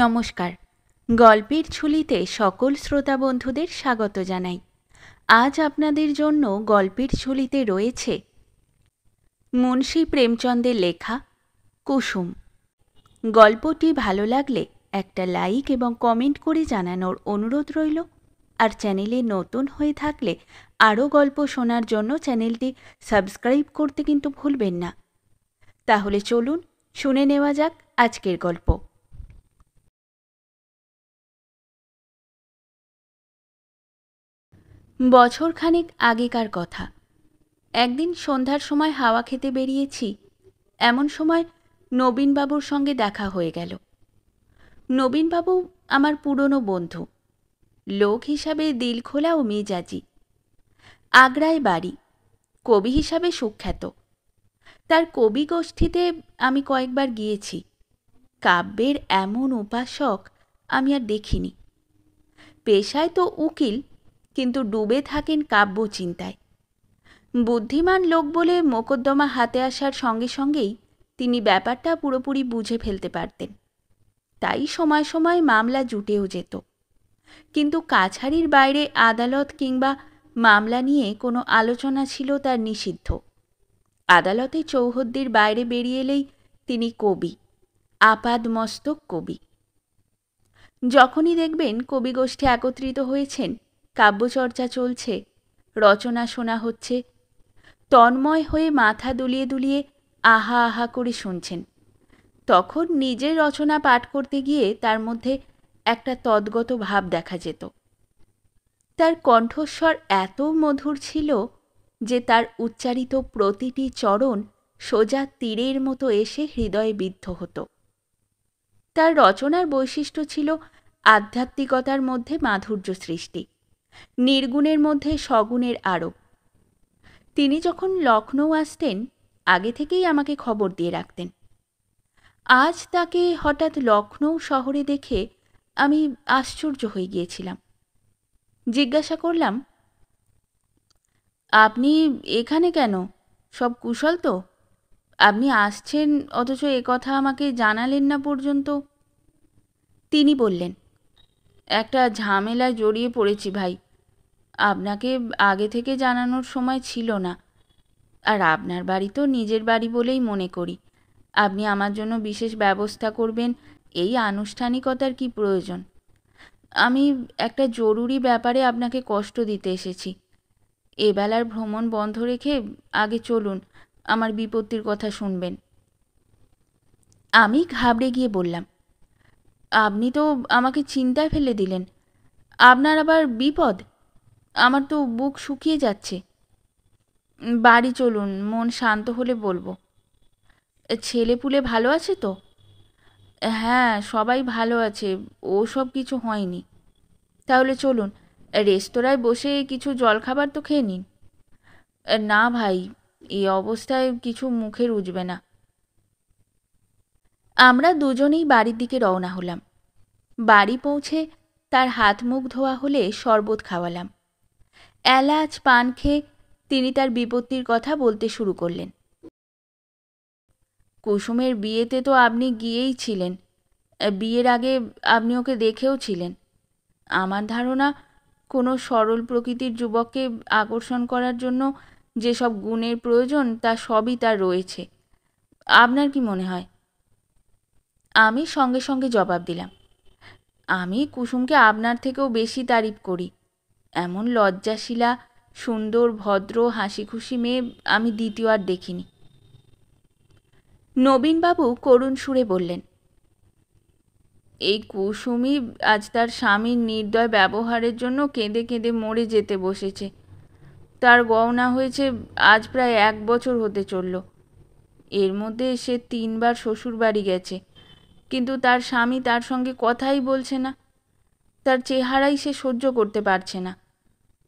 নমস্কার। গল্পের ঝুলিতে সকল শ্রোতা বন্ধুদের স্বাগত জানাই। আজ আপনাদের জন্য গল্পের ঝুলিতে রয়েছে মুন্সী প্রেমচন্দের লেখা কুসুম। গল্পটি ভালো লাগলে একটা লাইক এবং কমেন্ট করে জানানোর অনুরোধ রইল। আর চ্যানেলে নতুন হয়ে থাকলে আরও গল্প শোনার জন্য চ্যানেলটি সাবস্ক্রাইব করতে কিন্তু ভুলবেন না। তাহলে চলুন শুনে নেওয়া যাক আজকের গল্প। বছরখানেক আগেকার কথা। একদিন সন্ধ্যার সময় হাওয়া খেতে বেরিয়েছি, এমন সময় নবীনবাবুর সঙ্গে দেখা হয়ে গেল। নবীনবাবু আমার পুরনো বন্ধু, লোক হিসাবে দিলখোলা ও মেজাজি। আগ্রায় বাড়ি, কবি হিসাবে সুখ্যাত। তার কবি গোষ্ঠীতে আমি কয়েকবার গিয়েছি। কাব্যের এমন উপাসক আমি আর দেখিনি। পেশায় তো উকিল, কিন্তু ডুবে থাকেন কাব্য চিন্তায়। বুদ্ধিমান লোক বলে মোকদ্দমা হাতে আসার সঙ্গে সঙ্গেই তিনি ব্যাপারটা পুরোপুরি বুঝে ফেলতে পারতেন। তাই সময় সময় মামলা জুটেও যেত। কিন্তু কাছারির বাইরে আদালত কিংবা মামলা নিয়ে কোনো আলোচনা ছিল তার নিষিদ্ধ। আদালতে চৌহদ্দির বাইরে বেরিয়ে এলেই তিনি কবি, আপাদমস্তক কবি। যখনই দেখবেন কবিগোষ্ঠী একত্রিত হয়েছেন, কাব্যচর্চা চলছে, রচনা শোনা হচ্ছে, তন্ময় হয়ে মাথা দুলিয়ে দুলিয়ে আহা আহা করে শুনছেন, তখন নিজের রচনা পাঠ করতে গিয়ে তার মধ্যে একটা তদ্গত ভাব দেখা যেত। তার কণ্ঠস্বর এত মধুর ছিল যে তার উচ্চারিত প্রতিটি চরণ সোজা তীরের মতো এসে হৃদয়ে বিদ্ধ হতো। তার রচনার বৈশিষ্ট্য ছিল আধ্যাত্মিকতার মধ্যে মাধুর্য সৃষ্টি, নির্গুণের মধ্যে সগুণের আরোপ। তিনি যখন লখনৌ আসতেন, আগে থেকেই আমাকে খবর দিয়ে রাখতেন। আজ তাকে হঠাৎ লখনৌ শহরে দেখে আমি আশ্চর্য হয়ে গিয়েছিলাম। জিজ্ঞাসা করলাম, আপনি এখানে কেন? সব কুশল তো? আপনি আসছেন অথচ একথা আমাকে জানালেন না পর্যন্ত। তিনি বললেন, একটা ঝামেলায় জড়িয়ে পড়েছি ভাই। আপনাকে আগে থেকে জানানোর সময় ছিল না। আর আপনার বাড়ি তো নিজের বাড়ি বলেই মনে করি। আপনি আমার জন্য বিশেষ ব্যবস্থা করবেন, এই আনুষ্ঠানিকতার কি প্রয়োজন? আমি একটা জরুরি ব্যাপারে আপনাকে কষ্ট দিতে এসেছি। এবেলার ভ্রমণ বন্ধ রেখে আগে চলুন, আমার বিপত্তির কথা শুনবেন। আমি ঘাবড়ে গিয়ে বললাম, আপনি তো আমাকে চিন্তায় ফেলে দিলেন। আপনার আবার বিপদ? আমার তো বুক শুকিয়ে যাচ্ছে। বাড়ি চলুন, মন শান্ত হলে বলবো। ছেলেপুলে ভালো আছে তো? হ্যাঁ, সবাই ভালো আছে, ও সব কিছু হয়নি। তাহলে চলুন, রেস্তোরাঁয় বসে কিছু জলখাবার তো খেয়ে নিন। না ভাই, এই অবস্থায় কিছু মুখে রুজবে না। আমরা দুজনেই বাড়ির দিকে রওনা হলাম। বাড়ি পৌঁছে তার হাত মুখ ধোয়া হলে শরবত খাওয়ালাম। এলাচ পান খেয়ে তিনি তার বিপত্তির কথা বলতে শুরু করলেন। কুসুমের বিয়েতে তো আপনি গিয়েই ছিলেন। বিয়ের আগে আপনি ওকে দেখেও ছিলেন। আমার ধারণা, কোনো সরল প্রকৃতির যুবককে আকর্ষণ করার জন্য যেসব গুণের প্রয়োজন তা সবই তার রয়েছে। আপনার কি মনে হয়? আমি সঙ্গে সঙ্গে জবাব দিলাম, আমি কুসুমকে আপনার থেকেও বেশি তারিফ করি। এমন লজ্জাশীলা, সুন্দর, ভদ্র, হাসি খুশি মেয়ে আমি দ্বিতীয় আর দেখিনি। নবীনবাবু করুণ সুরে বললেন, এই কুসুমই আজ তার স্বামীর নির্দয় ব্যবহারের জন্য কেঁদে কেঁদে মরে যেতে বসেছে। তার গহনা হয়েছে আজ প্রায় 1 বছর হতে চলল। এর মধ্যে সে 3 বার শ্বশুর বাড়ি গেছে, কিন্তু তার স্বামী তার সঙ্গে কথাই বলছে না। তার চেহারাই সে সহ্য করতে পারছে না।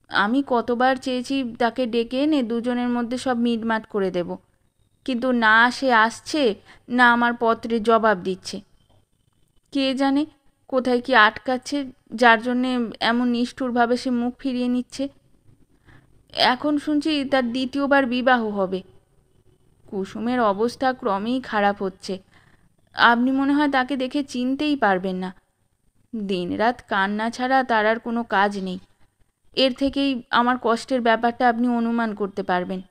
আমি কতবার চেয়েছি তাকে ডেকে এনে দুজনের মধ্যে সব মিটমাট করে দেব, কিন্তু না সে আসছে, না আমার পত্রে জবাব দিচ্ছে। কে জানে কোথায় কি আটকাচ্ছে, যার জন্যে এমন নিষ্ঠুরভাবে সে মুখ ফিরিয়ে নিচ্ছে। এখন শুনছি তার 2য়বার বিবাহ হবে। কুসুমের অবস্থা ক্রমেই খারাপ হচ্ছে। আপনি মনে হয় তাকে দেখে চিনতেই পারবেন না। দিনরাত কান্না ছাড়া তার আর কোনো কাজ নেই। এর থেকেই আমার কষ্টের ব্যাপারটা আপনি অনুমান করতে পারবেন।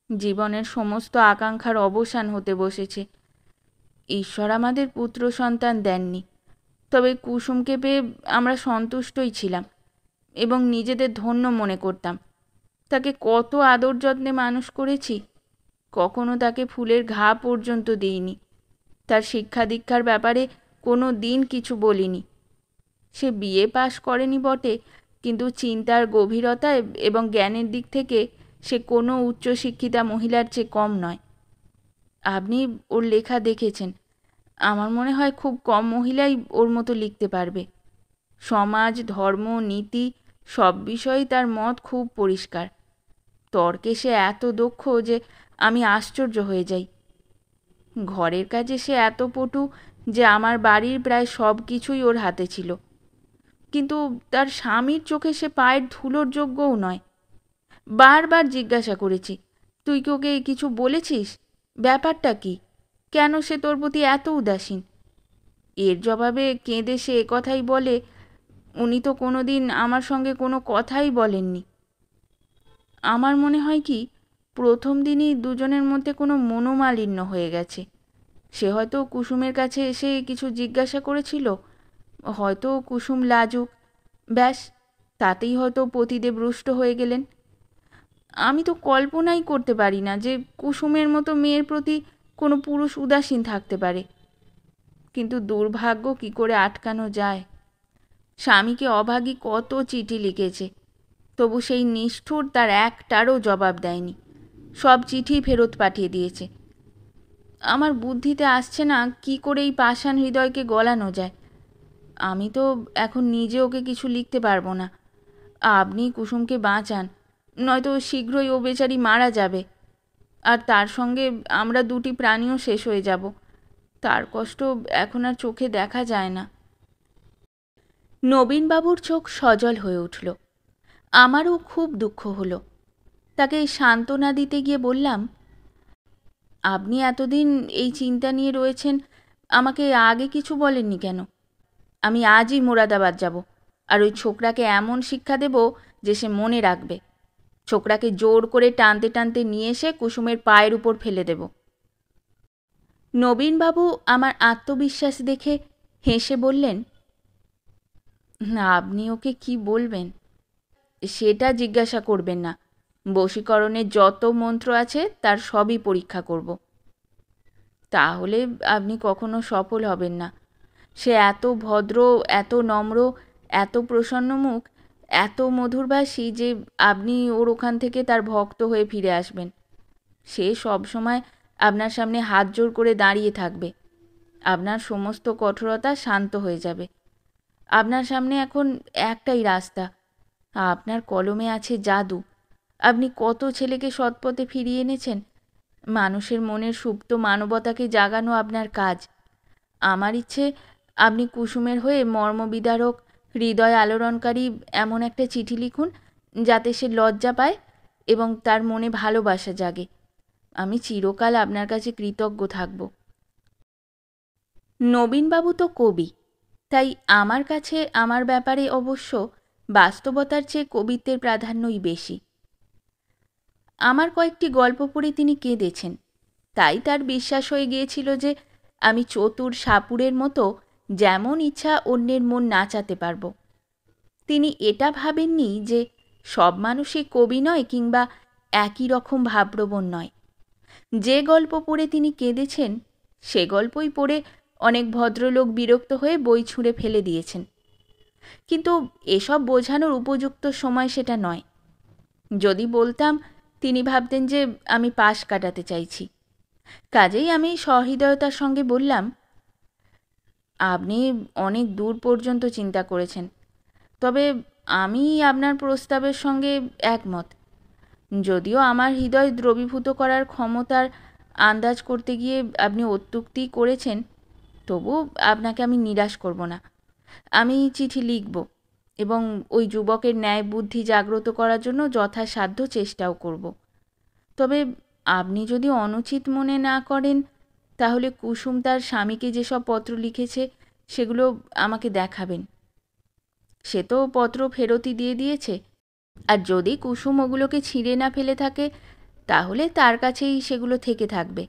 জীবনের সমস্ত আকাঙ্ক্ষার অবসান হতে বসেছে। ঈশ্বর আমাদের পুত্র সন্তান দেননি, তবে কুসুমকে পেয়ে আমরা সন্তুষ্টই ছিলাম এবং নিজেদের ধন্য মনে করতাম। তাকে কত আদর যত্নে মানুষ করেছি, কখনো তাকে ফুলের ঘা পর্যন্ত দিইনি। তার শিক্ষা দীক্ষার ব্যাপারে কোনো দিন কিছু বলিনি। সে বিয়ে পাশ করেনি বটে, কিন্তু চিন্তার গভীরতা এবং জ্ঞানের দিক থেকে সে কোনো উচ্চশিক্ষিতা মহিলার চেয়ে কম নয়। আপনি ওর লেখা দেখেছেন। আমার মনে হয় খুব কম মহিলাই ওর মতো লিখতে পারবে। সমাজ, ধর্ম, নীতি সব বিষয়েই তার মত খুব পরিষ্কার। তর্কে সে এত দক্ষ যে আমি আশ্চর্য হয়ে যাই। ঘরের কাজে সে এত পটু যে আমার বাড়ির প্রায় সব কিছুই ওর হাতে ছিল, কিন্তু তার স্বামীর চোখে সে পায়ের ধুলোর যোগ্যও নয়। বারবার জিজ্ঞাসা করেছি, তুই কি ওকে কিছু বলেছিস? ব্যাপারটা কি? কেন সে তোর প্রতি এত উদাসীন? এর জবাবে কেঁদে সে একথাই বলে, উনি তো কোনো দিন আমার সঙ্গে কোনো কথাই বলেননি। আমার মনে হয় কি, প্রথম দিনই দুজনের মধ্যে কোনো মনোমালিন্য হয়ে গেছে। সে হয়তো কুসুমের কাছে এসে কিছু জিজ্ঞাসা করেছিল, হয়তো কুসুম লাজুক, ব্যাস তাতেই হয়তো পতিদেব রুষ্ট হয়ে গেলেন। আমি তো কল্পনাই করতে পারি না যে কুসুমের মতো মেয়ের প্রতি কোনো পুরুষ উদাসীন থাকতে পারে। কিন্তু দুর্ভাগ্য কি করে আটকানো যায়? স্বামীকে অভাগী কত চিঠি লিখেছে, তবু সেই নিষ্ঠুর তার একটারও জবাব দেয়নি। সব চিঠি ফেরত পাঠিয়ে দিয়েছে। আমার বুদ্ধিতে আসছে না কি করে এই পাষাণ হৃদয়কে গলানো যায়। আমি তো এখন নিজে ওকে কিছু লিখতে পারবো না। আপনি কুসুমকে বাঁচান, নয়তো শীঘ্রই ও বেচারি মারা যাবে, আর তার সঙ্গে আমরা দুটি প্রাণীও শেষ হয়ে যাব। তার কষ্ট এখন আর চোখে দেখা যায় না। নবীনবাবুর চোখ সজল হয়ে উঠল। আমারও খুব দুঃখ হলো। তাকে সান্ত্বনা দিতে গিয়ে বললাম, আপনি এতদিন এই চিন্তা নিয়ে রয়েছেন, আমাকে আগে কিছু বলেননি কেন? আমি আজই মোরাদাবাদ যাব, আর ওই ছোকরাকে এমন শিক্ষা দেব যে সে মনে রাখবে। ছোকরাকে জোর করে টানতে টানতে নিয়ে এসে কুসুমের পায়ের উপর ফেলে দেব। নবীনবাবু আমার আত্মবিশ্বাস দেখে হেসে বললেন, আপনি ওকে কি বলবেন সেটা জিজ্ঞাসা করবেন না। বশীকরণের যত মন্ত্র আছে তার সবই পরীক্ষা করব। তাহলে আপনি কখনো সফল হবেন না। সে এত ভদ্র, এত নম্র, এত প্রসন্নমুখ, এত মধুরভাষী যে আপনি ওর ওখান থেকে তার ভক্ত হয়ে ফিরে আসবেন। সে সব সময় আপনার সামনে হাত জোড় করে দাঁড়িয়ে থাকবে। আপনার সমস্ত কঠোরতা শান্ত হয়ে যাবে। আপনার সামনে এখন একটাই রাস্তা। আপনার কলমে আছে জাদু। আপনি কত ছেলেকে সৎপথে ফিরিয়ে এনেছেন। মানুষের মনের সুপ্ত মানবতাকে জাগানো আপনার কাজ। আমার ইচ্ছে আপনি কুসুমের হয়ে মর্মবিদারক, হৃদয় আলোড়নকারী এমন একটা চিঠি লিখুন যাতে সে লজ্জা পায় এবং তার মনে ভালোবাসা জাগে। আমি চিরকাল আপনার কাছে কৃতজ্ঞ থাকব। নবীনবাবু তো কবি, তাই আমার কাছে আমার ব্যাপারে অবশ্য বাস্তবতার চেয়ে কবিত্বের প্রাধান্যই বেশি। আমার কয়েকটি গল্প পড়ে তিনি কেঁদেছেন, তাই তার বিশ্বাস হয়ে গিয়েছিল যে আমি চতুর সাপুড়ের মতো যেমন ইচ্ছা অন্যের মন নাচাতে পারব। তিনি এটা ভাবেননি যে সব মানুষই কবি নয় কিংবা একই রকম ভাবপ্রবণ নয়। যে গল্প পড়ে তিনি কেঁদেছেন সে গল্পই পড়ে অনেক ভদ্রলোক বিরক্ত হয়ে বই ছুঁড়ে ফেলে দিয়েছেন। কিন্তু এসব বোঝানোর উপযুক্ত সময় সেটা নয়। যদি বলতাম তিনি ভাবতেন যে আমি পাশ কাটাতে চাইছি। কাজেই আমি সহৃদয়তার সঙ্গে বললাম, আপনি অনেক দূর পর্যন্ত চিন্তা করেছেন, তবে আমি আপনার প্রস্তাবের সঙ্গে একমত। যদিও আমার হৃদয় দ্রবীভূত করার ক্ষমতার আন্দাজ করতে গিয়ে আপনি অত্যুক্তি করেছেন, তবু আপনাকে আমি নিরাশ করব না। আমি চিঠি লিখব এবং ওই যুবকের ন্যায় বুদ্ধি জাগ্রত করার জন্য যথাসাধ্য চেষ্টাও করব। তবে আপনি যদি অনুচিত মনে না করেন, তাহলে কুসুম তার স্বামীকে যেসব পত্র লিখেছে সেগুলো আমাকে দেখাবেন। সে তো পত্র ফেরতই দিয়ে দিয়েছে, আর যদি কুসুম ওগুলোকে ছিঁড়ে না ফেলে থাকে তাহলে তার কাছেই সেগুলো থেকে থাকবে।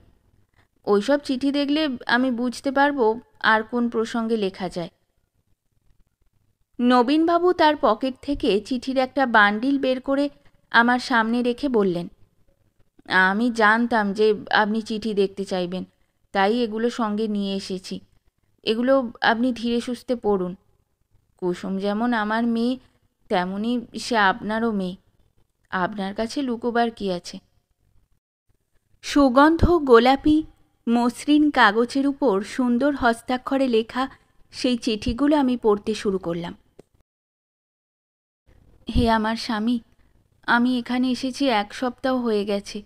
ওইসব চিঠি দেখলে আমি বুঝতে পারবো আর কোন প্রসঙ্গে লেখা যায়। নবীনবাবু তার পকেট থেকে চিঠির একটা বান্ডিল বের করে আমার সামনে রেখে বললেন, আমি জানতাম যে আপনি চিঠি দেখতে চাইবেন, তাই এগুলো সঙ্গে নিয়ে এসেছি। এগুলো আপনি ধীরে সুস্থে পড়ুন। কুসুম যেমন আমার মেয়ে, তেমনি সে আপনারও মেয়ে। আপনার কাছে লুকোবার কি আছে? সুগন্ধ গোলাপি মসৃণ কাগজের উপর সুন্দর হস্তাক্ষরে লেখা সেই চিঠিগুলো আমি পড়তে শুরু করলাম। হে আমার স্বামী, আমি এখানে এসেছি 1 সপ্তাহ হয়ে গেছে,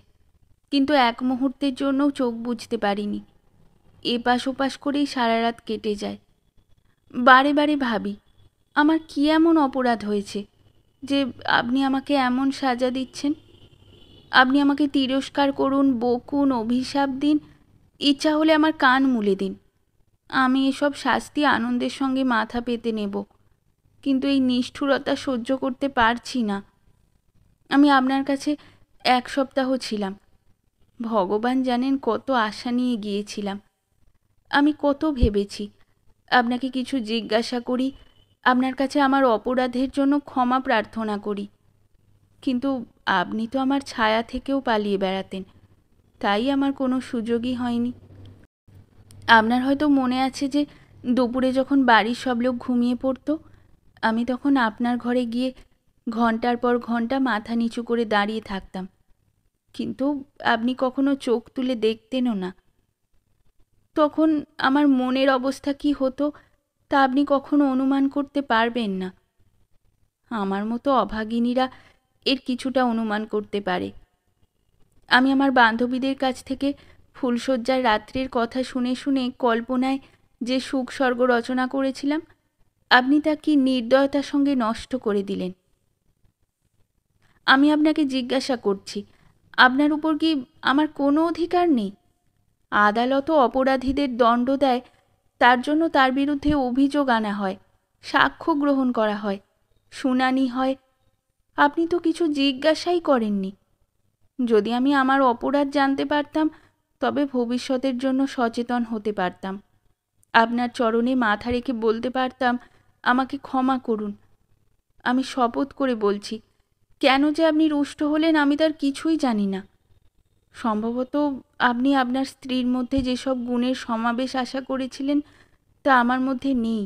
কিন্তু এক মুহূর্তের জন্যও চোখ বুজতে পারিনি। এপাশ ওপাশ করেই সারা রাত কেটে যায়। বারে বারে ভাবি, আমার কি এমন অপরাধ হয়েছে যে আপনি আমাকে এমন সাজা দিচ্ছেন? আপনি আমাকে তিরস্কার করুন, বকুন, অভিশাপ দিন, ইচ্ছা হলে আমার কান মুলে দিন। আমি এসব শাস্তি আনন্দের সঙ্গে মাথা পেতে নেব, কিন্তু এই নিষ্ঠুরতা সহ্য করতে পারছি না। আমি আপনার কাছে 1 সপ্তাহ ছিলাম। ভগবান জানেন কত আশা নিয়ে গিয়েছিলাম। আমি কত ভেবেছি আপনাকে কিছু জিজ্ঞাসা করি, আপনার কাছে আমার অপরাধের জন্য ক্ষমা প্রার্থনা করি। কিন্তু আপনি তো আমার ছায়া থেকেও পালিয়ে বেড়াতেন, তাই আমার কোনো সুযোগই হয়নি। আপনার হয়তো মনে আছে যে দুপুরে যখন বাড়ির সব লোক ঘুমিয়ে পড়তো, আমি তখন আপনার ঘরে গিয়ে ঘন্টার পর ঘন্টা মাথা নিচু করে দাঁড়িয়ে থাকতাম, কিন্তু আপনি কখনো চোখ তুলে দেখতেনও না। তখন আমার মনের অবস্থা কি হতো তা আপনি কখনো অনুমান করতে পারবেন না। আমার মতো অভাগিনীরা এর কিছুটা অনুমান করতে পারে। আমি আমার বান্ধবীদের কাছ থেকে ফুলশয্যার রাত্রির কথা শুনে শুনে কল্পনায় যে সুখ স্বর্গ রচনা করেছিলাম, আপনি তা কি নির্দয়তার সঙ্গে নষ্ট করে দিলেন। আমি আপনাকে জিজ্ঞাসা করছি, আপনার উপর কি আমার কোনো অধিকার নেই? আদালতও অপরাধীদের দণ্ড দেয়, তার জন্য তার বিরুদ্ধে অভিযোগ আনা হয়, সাক্ষ্য গ্রহণ করা হয়, শুনানি হয়। আপনি তো কিছু জিজ্ঞাসাই করেননি। যদি আমি আমার অপরাধ জানতে পারতাম তবে ভবিষ্যতের জন্য সচেতন হতে পারতাম। আপনার চরণে মাথা রেখে বলতে পারতাম, আমাকে ক্ষমা করুন। আমি শপথ করে বলছি, কেন যে আপনি রুষ্ট হলেন আমি তার কিছুই জানি না। সম্ভবত আপনি আপনার স্ত্রীর মধ্যে যেসব গুণের সমাবেশ আশা করেছিলেন তা আমার মধ্যে নেই।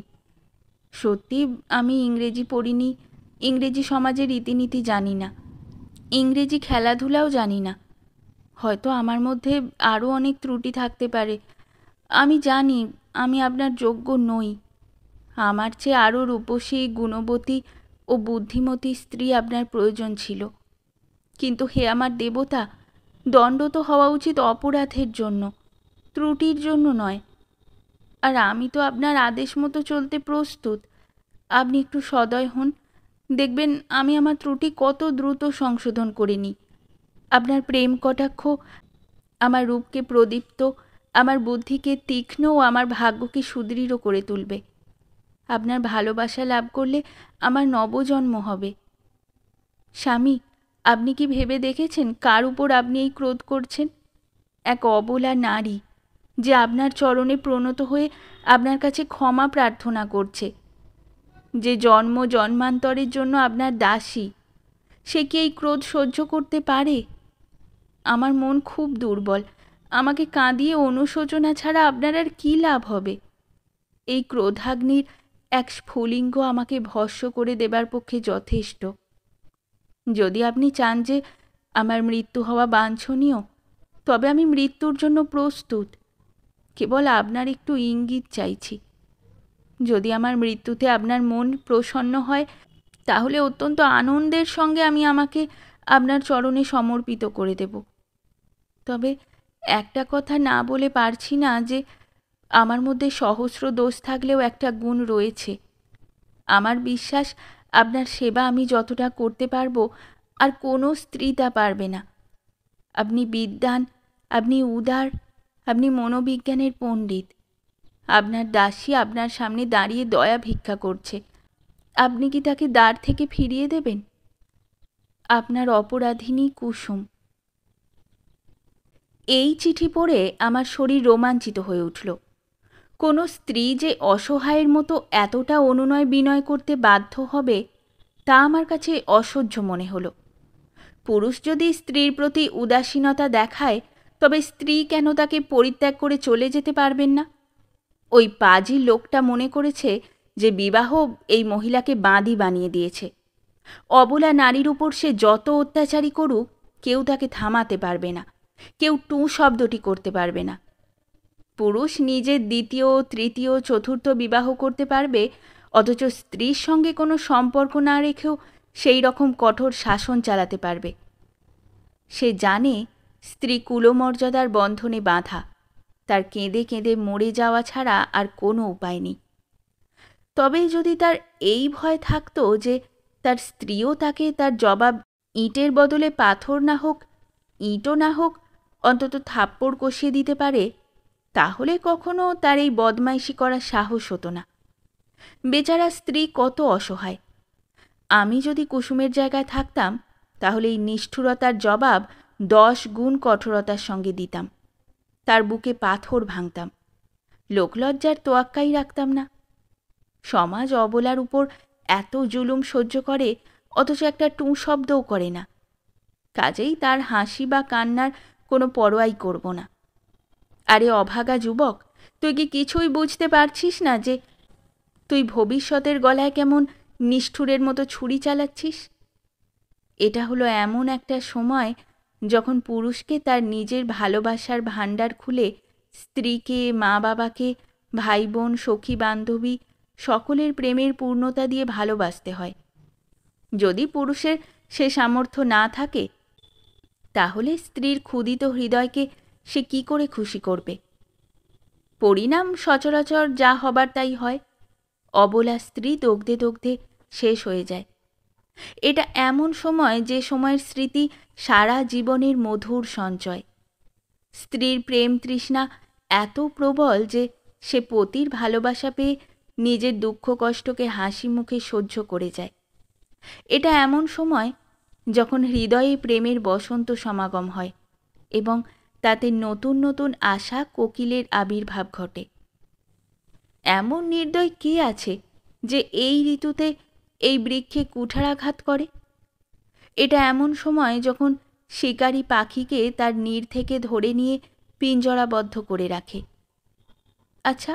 সত্যি আমি ইংরেজি পড়িনি, ইংরেজি সমাজের রীতিনীতি জানি না, ইংরেজি খেলাধুলাও জানি না। হয়তো আমার মধ্যে আরও অনেক ত্রুটি থাকতে পারে। আমি জানি আমি আপনার যোগ্য নই। আমার চেয়ে আরও রূপসী, গুণবতী ও বুদ্ধিমতী স্ত্রী আপনার প্রয়োজন ছিল। কিন্তু হে আমার দেবতা, দণ্ড তো হওয়া উচিত অপরাধের জন্য, ত্রুটির জন্য নয়। আর আমি তো আপনার আদেশ মতো চলতে প্রস্তুত। আপনি একটু সদয় হন, দেখবেন আমি আমার ত্রুটি কত দ্রুত সংশোধন করে নিই। আপনার প্রেম কটাক্ষ আমার রূপকে প্রদীপ্ত, আমার বুদ্ধিকে তীক্ষ্ণ ও আমার ভাগ্যকে সুদৃঢ় করে তুলবে। আপনার ভালোবাসা লাভ করলে আমার নবজন্ম হবে। স্বামী, আপনি কি ভেবে দেখেছেন কার উপর আপনি এই ক্রোধ করছেন? এক অবলা নারী, যে আপনার চরণে প্রণত হয়ে আপনার কাছে ক্ষমা প্রার্থনা করছে, যে জন্ম জন্মান্তরের জন্য আপনার দাসী। সে কি এই ক্রোধ সহ্য করতে পারে? আমার মন খুব দুর্বল। আমাকে কাঁদিয়ে অনুশোচনা ছাড়া আপনার আর কী লাভ হবে? এই ক্রোধাগ্নির এক স্ফুলিঙ্গ আমাকে ভস্ম করে দেবার পক্ষে যথেষ্ট। যদি আপনি চান যে আমার মৃত্যু হওয়া বাঞ্ছনীয়, তবে আমি মৃত্যুর জন্য প্রস্তুত। কেবল আপনার একটু ইঙ্গিত চাইছি। যদি আমার মৃত্যুতে আপনার মন প্রসন্ন হয়, তাহলে অত্যন্ত আনন্দের সঙ্গে আমি আমাকে আপনার চরণে সমর্পিত করে দেব। তবে একটা কথা না বলে পারছি না যে আমার মধ্যে সহস্র দোষ থাকলেও একটা গুণ রয়েছে। আমার বিশ্বাস আপনার সেবা আমি যতটা করতে পারবো আর কোনো স্ত্রী তা পারবে না। আপনি বিদ্বান, আপনি উদার, আপনি মনোবিজ্ঞানের পণ্ডিত। আপনার দাসী আপনার সামনে দাঁড়িয়ে দয়া ভিক্ষা করছে, আপনি কি তাকে দ্বার থেকে ফিরিয়ে দেবেন? আপনার অপরাধিনী কুসুম। এই চিঠি পড়ে আমার শরীর রোমাঞ্চিত হয়ে উঠল। কোনো স্ত্রী যে অসহায়ের মতো এতটা অনুনয় বিনয় করতে বাধ্য হবে, তা আমার কাছে অসহ্য মনে হলো। পুরুষ যদি স্ত্রীর প্রতি উদাসীনতা দেখায়, তবে স্ত্রী কেন তাকে পরিত্যাগ করে চলে যেতে পারবেন না? ওই পাজি লোকটা মনে করেছে যে বিবাহ এই মহিলাকে বাঁদী বানিয়ে দিয়েছে। অবলা নারীর উপর সে যত অত্যাচারী করুক, কেউ তাকে থামাতে পারবে না, কেউ টু শব্দটি করতে পারবে না। পুরুষ নিজের দ্বিতীয়, তৃতীয়, চতুর্থ বিবাহ করতে পারবে, অথচ স্ত্রীর সঙ্গে কোনো সম্পর্ক না রেখেও সেই রকম কঠোর শাসন চালাতে পারবে। সে জানে স্ত্রী কুলমর্যাদার বন্ধনে বাঁধা, তার কেঁদে কেঁদে মরে যাওয়া ছাড়া আর কোনো উপায় নেই। তবে যদি তার এই ভয় থাকতো যে তার স্ত্রীও তাকে তার জবাব ইটের বদলে পাথর না হোক, ইটও না হোক, অন্তত থাপ্পড় কষিয়ে দিতে পারে, তাহলে কখনো তার এই বদমাইশি করার সাহস হতো না। বেচারা স্ত্রী কত অসহায়! আমি যদি কুসুমের জায়গায় থাকতাম, তাহলে এই নিষ্ঠুরতার জবাব 10 গুণ কঠোরতার সঙ্গে দিতাম। তার বুকে পাথর ভাঙতাম। লোকলজ্জার তোয়াক্কাই রাখতাম না। সমাজ অবলার উপর এত জুলুম সহ্য করে, অথচ একটা টুঁ শব্দও করে না। কাজেই তার হাসি বা কান্নার কোনো পরোয়াই করব না। আরে অভাগা যুবক, তুই কি কিছুই বুঝতে পারছিস না যে তুই ভবিষ্যতের গলায় কেমন নিষ্ঠুরের মতো ছুরি চালাচ্ছিস? এটা হলো এমন একটা সময় যখন পুরুষকে তার নিজের ভালোবাসার ভাণ্ডার খুলে স্ত্রীকে, মা বাবাকে, ভাই বোন, সখী বান্ধবী সকলের প্রেমের পূর্ণতা দিয়ে ভালোবাসতে হয়। যদি পুরুষের সে সামর্থ্য না থাকে, তাহলে স্ত্রীর ক্ষুদিত হৃদয়কে সে কি করে খুশি করবে? পরিণাম সচরাচর যা হবার তাই হয়। অবলা স্ত্রী দগ্ধে দগ্ধে শেষ হয়ে যায়। এটা এমন সময় যে সময়ের স্মৃতি সারা জীবনের মধুর সঞ্চয়। স্ত্রীর প্রেম তৃষ্ণা এত প্রবল যে সে পতির ভালোবাসা পেয়ে নিজের দুঃখ কষ্টকে হাসি মুখে সহ্য করে যায়। এটা এমন সময় যখন হৃদয়ে প্রেমের বসন্ত সমাগম হয় এবং তাতে নতুন নতুন আশা কোকিলের আবির্ভাব ঘটে। এমন নির্দয় কে আছে যে এই ঋতুতে এই বৃক্ষে কুঠারাঘাত করে? এটা এমন সময় যখন শিকারী পাখিকে তার নীড় থেকে ধরে নিয়ে পিঞ্জরাবদ্ধ করে রাখে। আচ্ছা,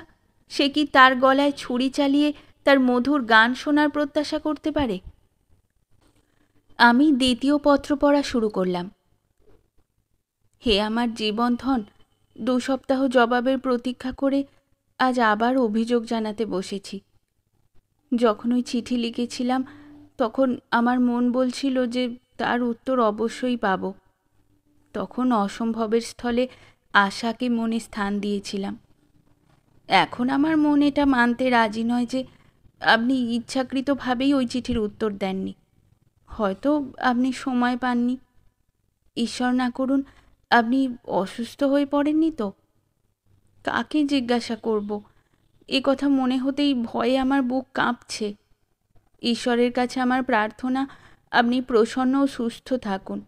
সে কি তার গলায় ছুরি চালিয়ে তার মধুর গান শোনার প্রত্যাশা করতে পারে? আমি দ্বিতীয় পত্র পড়া শুরু করলাম। হে আমার জীবনধন, 2 সপ্তাহ জবাবের প্রতীক্ষা করে আজ আবার অভিযোগ জানাতে বসেছি। যখন ওই চিঠি লিখেছিলাম, তখন আমার মন বলছিল যে তার উত্তর অবশ্যই পাব। তখন অসম্ভবের স্থলে আশাকে মনে স্থান দিয়েছিলাম। এখন আমার মন এটা মানতে রাজি নয় যে আপনি ইচ্ছাকৃতভাবেই ওই চিঠির উত্তর দেননি। হয়তো আপনি সময় পাননি। ঈশ্বর না করুন আপনি অসুস্থ হয়ে পড়েননি তো? কাকে জিজ্ঞাসা করব? এ কথা মনে হতেই ভয়ে আমার বুক কাঁপছে। ঈশ্বরের কাছে আমার প্রার্থনা, আপনি প্রসন্ন ও সুস্থ থাকুন।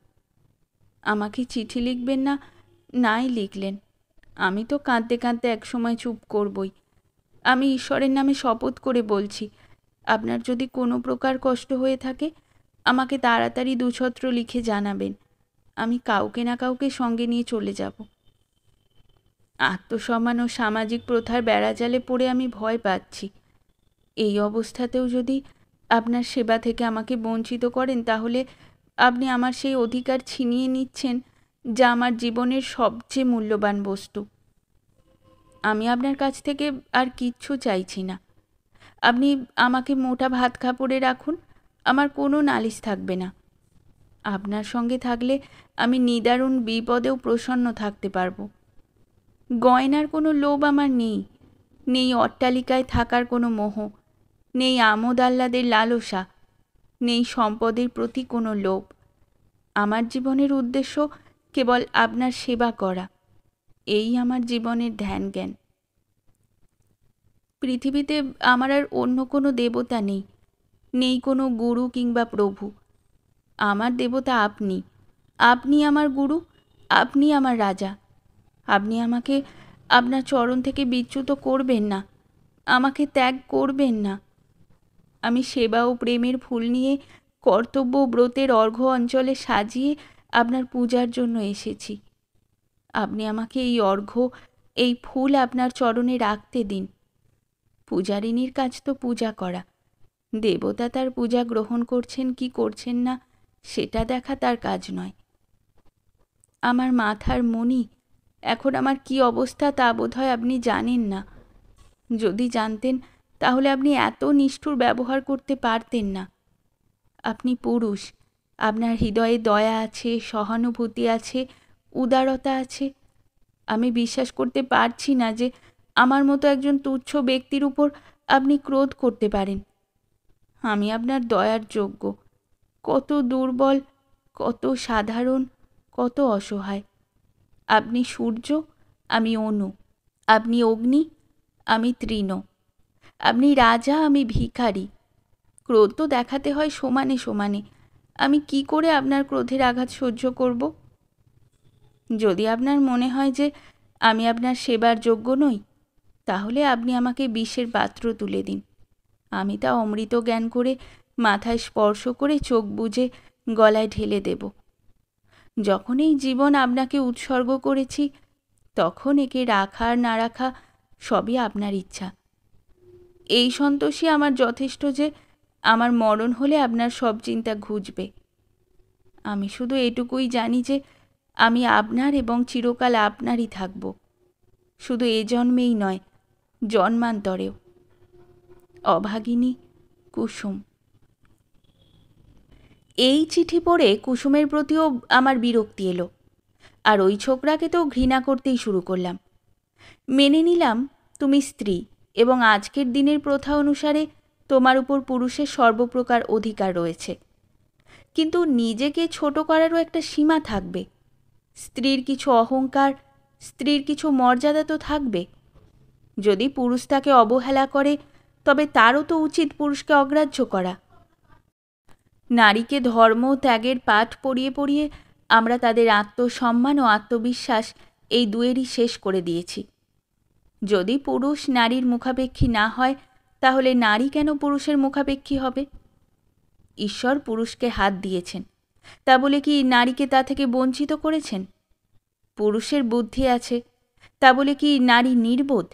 আমাকে চিঠি লিখবেন না, নাই লিখলেন। আমি তো কাঁদতে কাঁদতে একসময় চুপ করবই। আমি ঈশ্বরের নামে শপথ করে বলছি, আপনার যদি কোনো প্রকার কষ্ট হয়ে থাকে, আমাকে তাড়াতাড়ি 2 ছত্র লিখে জানাবেন। আমি কাউকে না কাউকে সঙ্গে নিয়ে চলে যাব। আত্মসম্মান ও সামাজিক প্রথার বেড়াজালে পড়ে আমি ভয় পাচ্ছি। এই অবস্থাতেও যদি আপনার সেবা থেকে আমাকে বঞ্চিত করেন, তাহলে আপনি আমার সেই অধিকার ছিনিয়ে নিচ্ছেন যা আমার জীবনের সবচেয়ে মূল্যবান বস্তু। আমি আপনার কাছ থেকে আর কিচ্ছু চাইছি না। আপনি আমাকে মোটা ভাত কাপড়ে রাখুন, আমার কোনো নালিশ থাকবে না। আপনার সঙ্গে থাকলে আমি নিদারুণ বিপদেও প্রসন্ন থাকতে পারবো। গয়নার কোনো লোভ আমার নেই, নেই অট্টালিকায় থাকার কোনো মোহ, নেই আমোদ আহ্লাদের লালসা, নেই সম্পদের প্রতি কোনো লোভ। আমার জীবনের উদ্দেশ্য কেবল আপনার সেবা করা, এই আমার জীবনের ধ্যান জ্ঞান। পৃথিবীতে আমার আর অন্য কোনো দেবতা নেই, নেই কোনো গুরু কিংবা প্রভু। আমার দেবতা আপনি, আপনি আমার গুরু, আপনি আমার রাজা। আপনি আমাকে আপনার চরণ থেকে বিচ্যুত করবেন না, আমাকে ত্যাগ করবেন না। আমি সেবা ও প্রেমের ফুল নিয়ে কর্তব্য ব্রতের অর্ঘ্য অঞ্চলে সাজিয়ে আপনার পূজার জন্য এসেছি। আপনি আমাকে এই অর্ঘ্য, এই ফুল আপনার চরণে রাখতে দিন। পূজারিনীর কাজ তো পূজা করা, দেবতা তার পূজা গ্রহণ করছেন কি করছেন না সেটা দেখা তার কাজ নয়। আমার মাথার মণি, এখন আমার কি অবস্থা তা বোধহয় আপনি জানেন না। যদি জানতেন তাহলে আপনি এত নিষ্ঠুর ব্যবহার করতে পারতেন না। আপনি পুরুষ, আপনার হৃদয়ে দয়া আছে, সহানুভূতি আছে, উদারতা আছে। আমি বিশ্বাস করতে পারছি না যে আমার মতো একজন তুচ্ছ ব্যক্তির উপর আপনি ক্রোধ করতে পারেন। আমি আপনার দয়ার যোগ্য। কত দুর্বল, কত সাধারণ, কত অসহায়। আপনি সূর্য, আমি অনু। আপনি অগ্নি, আমি তৃণ। আপনি রাজা, আমি ভিখারি। ক্রোধ তো দেখাতে হয় সমানে সমানে। আমি কি করে আপনার ক্রোধের আঘাত সহ্য করব? যদি আপনার মনে হয় যে আমি আপনার সেবার যোগ্য নই, তাহলে আপনি আমাকে বিষের পাত্র তুলে দিন। আমি তা অমৃত জ্ঞান করে মাথায় স্পর্শ করে চোখ বুজে গলায় ঢেলে দেব। যখন এই জীবন আপনাকে উৎসর্গ করেছি, তখন একে রাখা আর না রাখা সবই আপনার ইচ্ছা। এই সন্তোষই আমার যথেষ্ট যে আমার মরণ হলে আপনার সব চিন্তা ঘুচবে। আমি শুধু এটুকুই জানি যে আমি আপনার এবং চিরকাল আপনারই থাকব, শুধু এ জন্মেই নয়, জন্মান্তরেও। অভাগিনী, কুসুম। এই চিঠি পড়ে কুসুমের প্রতিও আমার বিরক্তি এলো, আর ওই ছোকরাকে তো ঘৃণা করতেই শুরু করলাম। মেনে নিলাম তুমি স্ত্রী এবং আজকের দিনের প্রথা অনুসারে তোমার উপর পুরুষের সর্বপ্রকার অধিকার রয়েছে, কিন্তু নিজেকে ছোট করারও একটা সীমা থাকবে। স্ত্রীর কিছু অহংকার, স্ত্রীর কিছু মর্যাদা তো থাকবে। যদি পুরুষ তাকে অবহেলা করে, তবে তারও তো উচিত পুরুষকে অগ্রাহ্য করা। নারীকে ধর্ম ত্যাগের পাঠ পড়িয়ে পড়িয়ে আমরা তাদের আত্মসম্মান ও আত্মবিশ্বাস এই দুয়েরই শেষ করে দিয়েছি। যদি পুরুষ নারীর মুখাপেক্ষী না হয়, তাহলে নারী কেন পুরুষের মুখাপেক্ষী হবে? ঈশ্বর পুরুষকে হাত দিয়েছেন, তা বলে কি নারীকে তা থেকে বঞ্চিত করেছেন? পুরুষের বুদ্ধি আছে, তা বলে কি নারী নির্বোধ?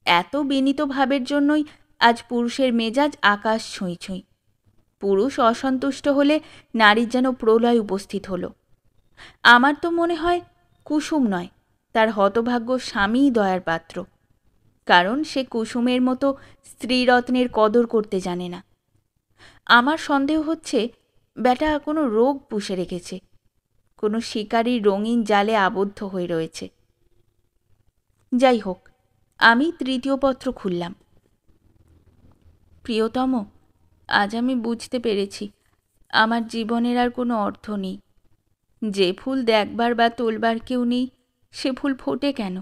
এত বিনীত ভাবের জন্যই আজ পুরুষের মেজাজ আকাশ ছুঁই ছুঁই। পুরুষ অসন্তুষ্ট হলে নারীর যেন প্রলয় উপস্থিত হলো। আমার তো মনে হয় কুসুম নয়, তার হতভাগ্য স্বামীই দয়ার পাত্র, কারণ সে কুসুমের মতো স্ত্রীরত্নের কদর করতে জানে না। আমার সন্দেহ হচ্ছে ব্যাটা কোনো রোগ পুষে রেখেছে, কোনো শিকারীর রঙিন জালে আবদ্ধ হয়ে রয়েছে। যাই হোক, আমি তৃতীয় পত্র খুললাম। প্রিয়তম, আজ আমি বুঝতে পেরেছি আমার জীবনের আর কোনো অর্থ নেই। যে ফুল দেখবার বা তোলবার কেউ নেই, সে ফুল ফোটে কেন?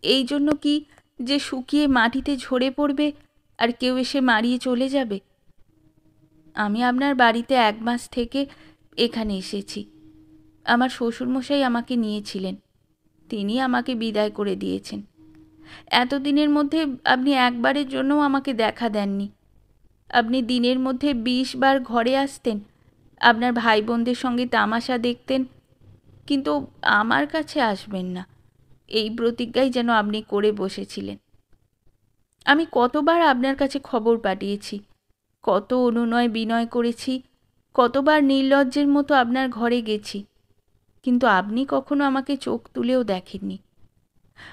এই জন্য কি যে শুকিয়ে মাটিতে ঝরে পড়বে আর কেউ এসে মারিয়ে চলে যাবে? আমি আপনার বাড়িতে 1 মাস থেকে এখানে এসেছি। আমার শ্বশুরমশাই আমাকে নিয়েছিলেন, তিনি আমাকে বিদায় করে দিয়েছেন। এতদিনের মধ্যে আপনি একবারের জন্যও আমাকে দেখা দেননি। আপনি দিনের মধ্যে 20 বার ঘরে আসতেন, আপনার ভাই বোনদের সঙ্গে তামাশা দেখতেন, কিন্তু আমার কাছে আসবেন না, এই প্রতিজ্ঞাই যেন আপনি করে বসেছিলেন। আমি কতবার আপনার কাছে খবর পাঠিয়েছি, কত অনুনয় বিনয় করেছি, কতবার নির্লজ্জের মতো আপনার ঘরে গেছি, কিন্তু আপনি কখনো আমাকে চোখ তুলেও দেখেননি।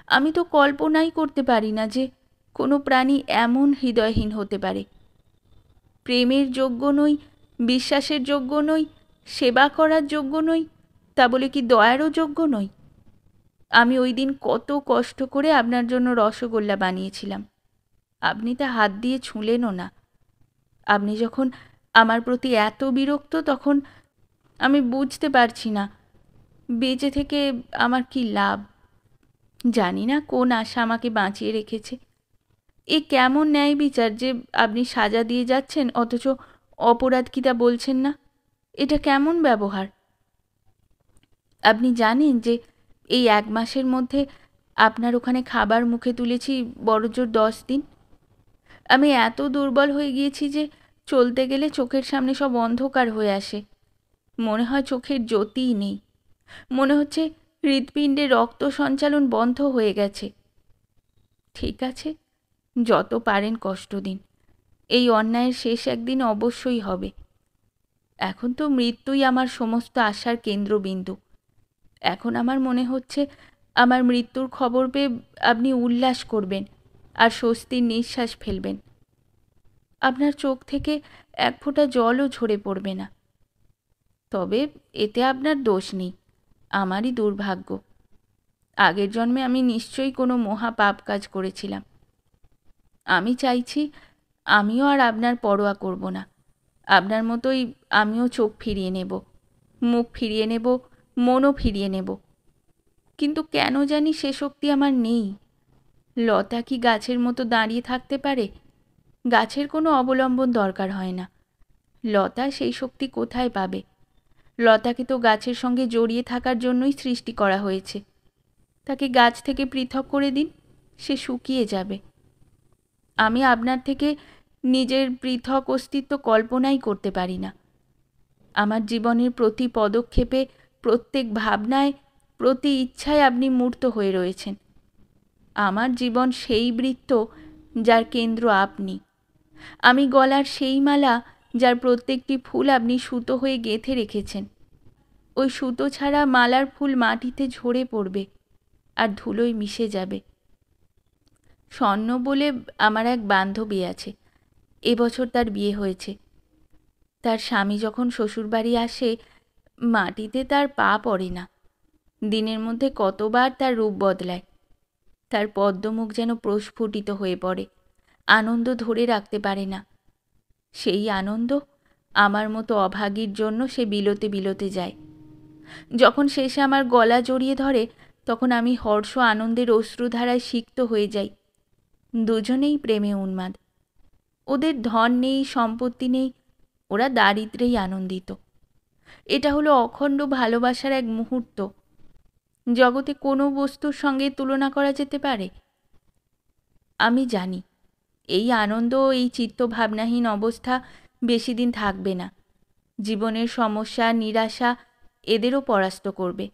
আমি তো কল্পনাই করতে পারি না যে কোনো প্রাণী এমন হৃদয়হীন হতে পারে। প্রেমের যোগ্য নই, বিশ্বাসের যোগ্য নই, সেবা করার যোগ্য নই, তা বলে কি দয়ারও যোগ্য নই? আমি ওই দিন কত কষ্ট করে আপনার জন্য রসগোল্লা বানিয়েছিলাম, আপনি তা হাত দিয়ে ছুঁলেনও না। আপনি যখন আমার প্রতি এত বিরক্ত, তখন আমি বুঝতে পারছি না বেঁচে থেকে আমার কি লাভ। জানি না কোন আশা আমাকে বাঁচিয়ে রেখেছে। এ কেমন ন্যায় বিচার যে আপনি সাজা দিয়ে যাচ্ছেন অথচ অপরাধ কি তা বলছেন না? এটা কেমন ব্যবহার? আপনি জানেন যে এই 1 মাসের মধ্যে আপনার ওখানে খাবার মুখে তুলেছি বড়জোর 10 দিন। আমি এত দুর্বল হয়ে গিয়েছি যে চলতে গেলে চোখের সামনে সব অন্ধকার হয়ে আসে। মনে হয় চোখের জ্যোতিই নেই। মনে হচ্ছে হৃৎপিণ্ডে রক্ত সঞ্চালন বন্ধ হয়ে গেছে। ঠিক আছে, যত পারেন কষ্ট দিন। এই অন্যায়ের শেষ একদিন অবশ্যই হবে। এখন তো মৃত্যুই আমার সমস্ত আশার কেন্দ্রবিন্দু। এখন আমার মনে হচ্ছে আমার মৃত্যুর খবর পেয়ে আপনি উল্লাস করবেন আর স্বস্তির নিঃশ্বাস ফেলবেন। আপনার চোখ থেকে এক ফোঁটা জলও ঝরে পড়বে না। তবে এতে আপনার দোষ নেই, আমারই দুর্ভাগ্য। আগের জন্মে আমি নিশ্চয়ই কোনো মহা পাপ কাজ করেছিলাম। আমি চাইছি আমিও আর আপনার পরোয়া করব না। আপনার মতোই আমিও চোখ ফিরিয়ে নেব, মুখ ফিরিয়ে নেব, মনও ফিরিয়ে নেব। কিন্তু কেন জানি সে শক্তি আমার নেই। লতা কি গাছের মতো দাঁড়িয়ে থাকতে পারে? গাছের কোনো অবলম্বন দরকার হয় না। লতা সেই শক্তি কোথায় পাবে? লতাকে তো গাছের সঙ্গে জড়িয়ে থাকার জন্যই সৃষ্টি করা হয়েছে। তাকে গাছ থেকে পৃথক করে দিন, সে শুকিয়ে যাবে। আমি আপনার থেকে নিজের পৃথক অস্তিত্ব কল্পনাই করতে পারি না। আমার জীবনের প্রতি পদক্ষেপে, প্রত্যেক ভাবনায়, প্রতি ইচ্ছায় আপনি মূর্ত হয়ে রয়েছেন। আমার জীবন সেই বৃত্ত যার কেন্দ্র আপনি। আমি গলার সেই মালা যার প্রত্যেকটি ফুল আপনি সুতো হয়ে গেঁথে রেখেছেন। ওই সুতো ছাড়া মালার ফুল মাটিতে ঝরে পড়বে আর ধুলোয় মিশে যাবে। স্বর্ণ বলে আমার এক বান্ধবী আছে। এবছর তার বিয়ে হয়েছে। তার স্বামী যখন শ্বশুরবাড়ি আসে, মাটিতে তার পা পড়ে না। দিনের মধ্যে কতবার তার রূপ বদলায়। তার পদ্মমুখ যেন প্রস্ফুটিত হয়ে পড়ে, আনন্দ ধরে রাখতে পারে না। সেই আনন্দ আমার মতো অভাগীর জন্য সে বিলোতে বিলোতে যায়। যখন শেষে আমার গলা জড়িয়ে ধরে, তখন আমি হর্ষ আনন্দের অশ্রুধারায় সিক্ত হয়ে যাই। দুজনেই প্রেমে উন্মাদ। ওদের ধন নেই, সম্পত্তি নেই, ওরা দারিদ্র্যেই আনন্দিত। এটা হলো অখণ্ড ভালোবাসার এক মুহূর্ত। জগতে কোনো বস্তুর সঙ্গে তুলনা করা যেতে পারে? আমি জানি এই আনন্দ, এই চিত্তভাবনাহীন অবস্থা বেশি দিন থাকবে না। জীবনের সমস্যা, নিরাশা এদেরও পরাস্ত করবে।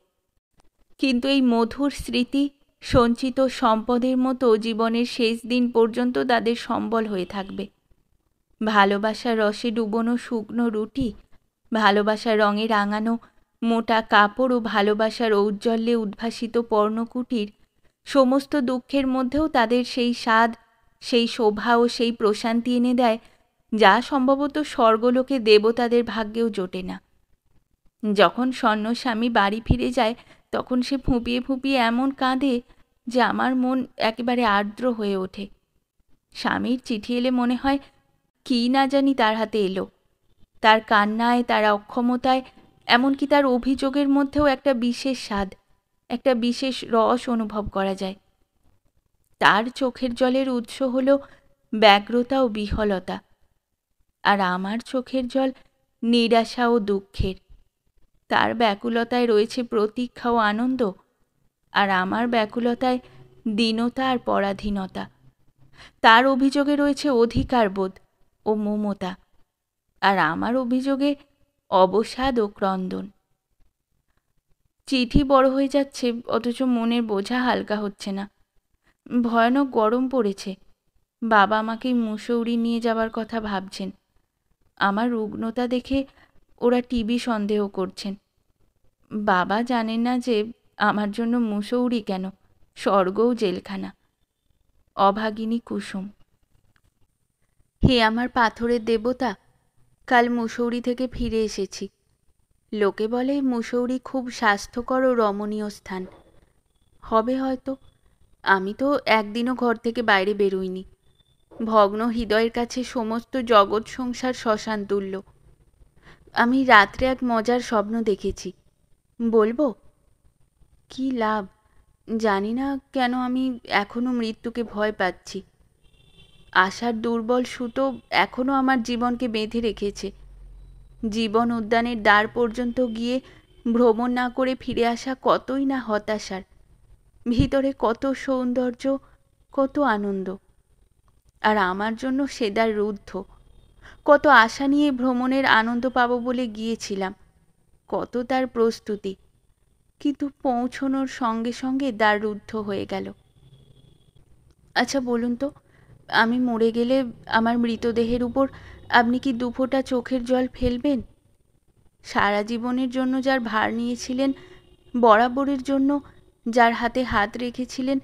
কিন্তু এই মধুর স্মৃতি, সঞ্চিত সম্পদের মতো জীবনের শেষ দিন পর্যন্ত তাদের সম্বল হয়ে থাকবে। ভালোবাসার রসে ডুবোনো শুকনো রুটি, ভালোবাসার রঙে রাঙানো মোটা কাপড় ও ভালোবাসার ঔজ্জ্বল্যে উদ্ভাসিত পর্ণকুটির, সমস্ত দুঃখের মধ্যেও তাদের সেই স্বাদ, সেই শোভা ও সেই প্রশান্তি এনে দেয় যা সম্ভবত স্বর্গলোকে দেবতাদের ভাগ্যেও জোটে না। যখন স্বর্ণস্বামী বাড়ি ফিরে যায়, তখন সে ফুঁপিয়ে ফুঁপিয়ে এমন কাঁদে যে আমার মন একেবারে আর্দ্র হয়ে ওঠে। স্বামীর চিঠি এলে মনে হয় কী না জানি তার হাতে এলো। তার কান্নায়, তার অক্ষমতায়, এমনকি তার অভিযোগের মধ্যেও একটা বিশেষ স্বাদ, একটা বিশেষ রস অনুভব করা যায়। তার চোখের জলের উৎস হল ব্যগ্রতা ও বিহ্বলতা, আর আমার চোখের জল নিরাশা ও দুঃখের। তার ব্যাকুলতায় রয়েছে প্রতীক্ষা ও আনন্দ, আর আমার ব্যাকুলতায় দীনতা আর পরাধীনতা। তার অভিযোগে রয়েছে অধিকারবোধ ও মমতা, আর আমার অভিযোগে অবসাদ ও ক্রন্দন। চিঠি বড় হয়ে যাচ্ছে, অথচ মনের বোঝা হালকা হচ্ছে না। ভয়ানক গরম পড়েছে। বাবা আমাকে মুসৌরি নিয়ে যাবার কথা ভাবছেন। আমার রুগ্নতা দেখে ওরা টিবি সন্দেহ করছেন। বাবা জানেন না যে আমার জন্য মুসৌরি কেন, স্বর্গও জেলখানা। অভাগিনী কুসুম। হে আমার পাথরের দেবতা, কাল মুসৌরি থেকে ফিরে এসেছি। লোকে বলে মুসৌরি খুব স্বাস্থ্যকর ও রমণীয় স্থান। হবে হয়তো। আমি তো একদিনও ঘর থেকে বাইরে বেরোইনি। ভগ্ন হৃদয়ের কাছে সমস্ত জগৎ সংসার শ্মশান তুল্য। আমি রাত্রে এক মজার স্বপ্ন দেখেছি, বলবো? কি লাভ, জানি না কেন আমি এখনো মৃত্যুকে ভয় পাচ্ছি। আশার দুর্বল সুতো এখনো আমার জীবনকে বেঁধে রেখেছে। জীবন উদ্যানের দ্বার পর্যন্ত গিয়ে ভ্রমণ না করে ফিরে আসা কতই না হতাশার, ভিতরে কত সৌন্দর্য, কত আনন্দ। আর আমার জন্য সে দ্বার রুদ্ধ। কত আশা নিয়ে ভ্রমণের আনন্দ পাবো বলে গিয়েছিলাম, কত তার প্রস্তুতি, কিন্তু পৌঁছনোর সঙ্গে সঙ্গে দ্বার রুদ্ধ হয়ে গেল। আচ্ছা বলুন তো, আমি মরে গেলে আমার মৃতদেহের উপর আপনি কি দুফোঁটা চোখের জল ফেলবেন? সারা জীবনের জন্য যার ভার নিয়েছিলেন, বরাবরের জন্য যার হাতে হাত রেখেছিলেন,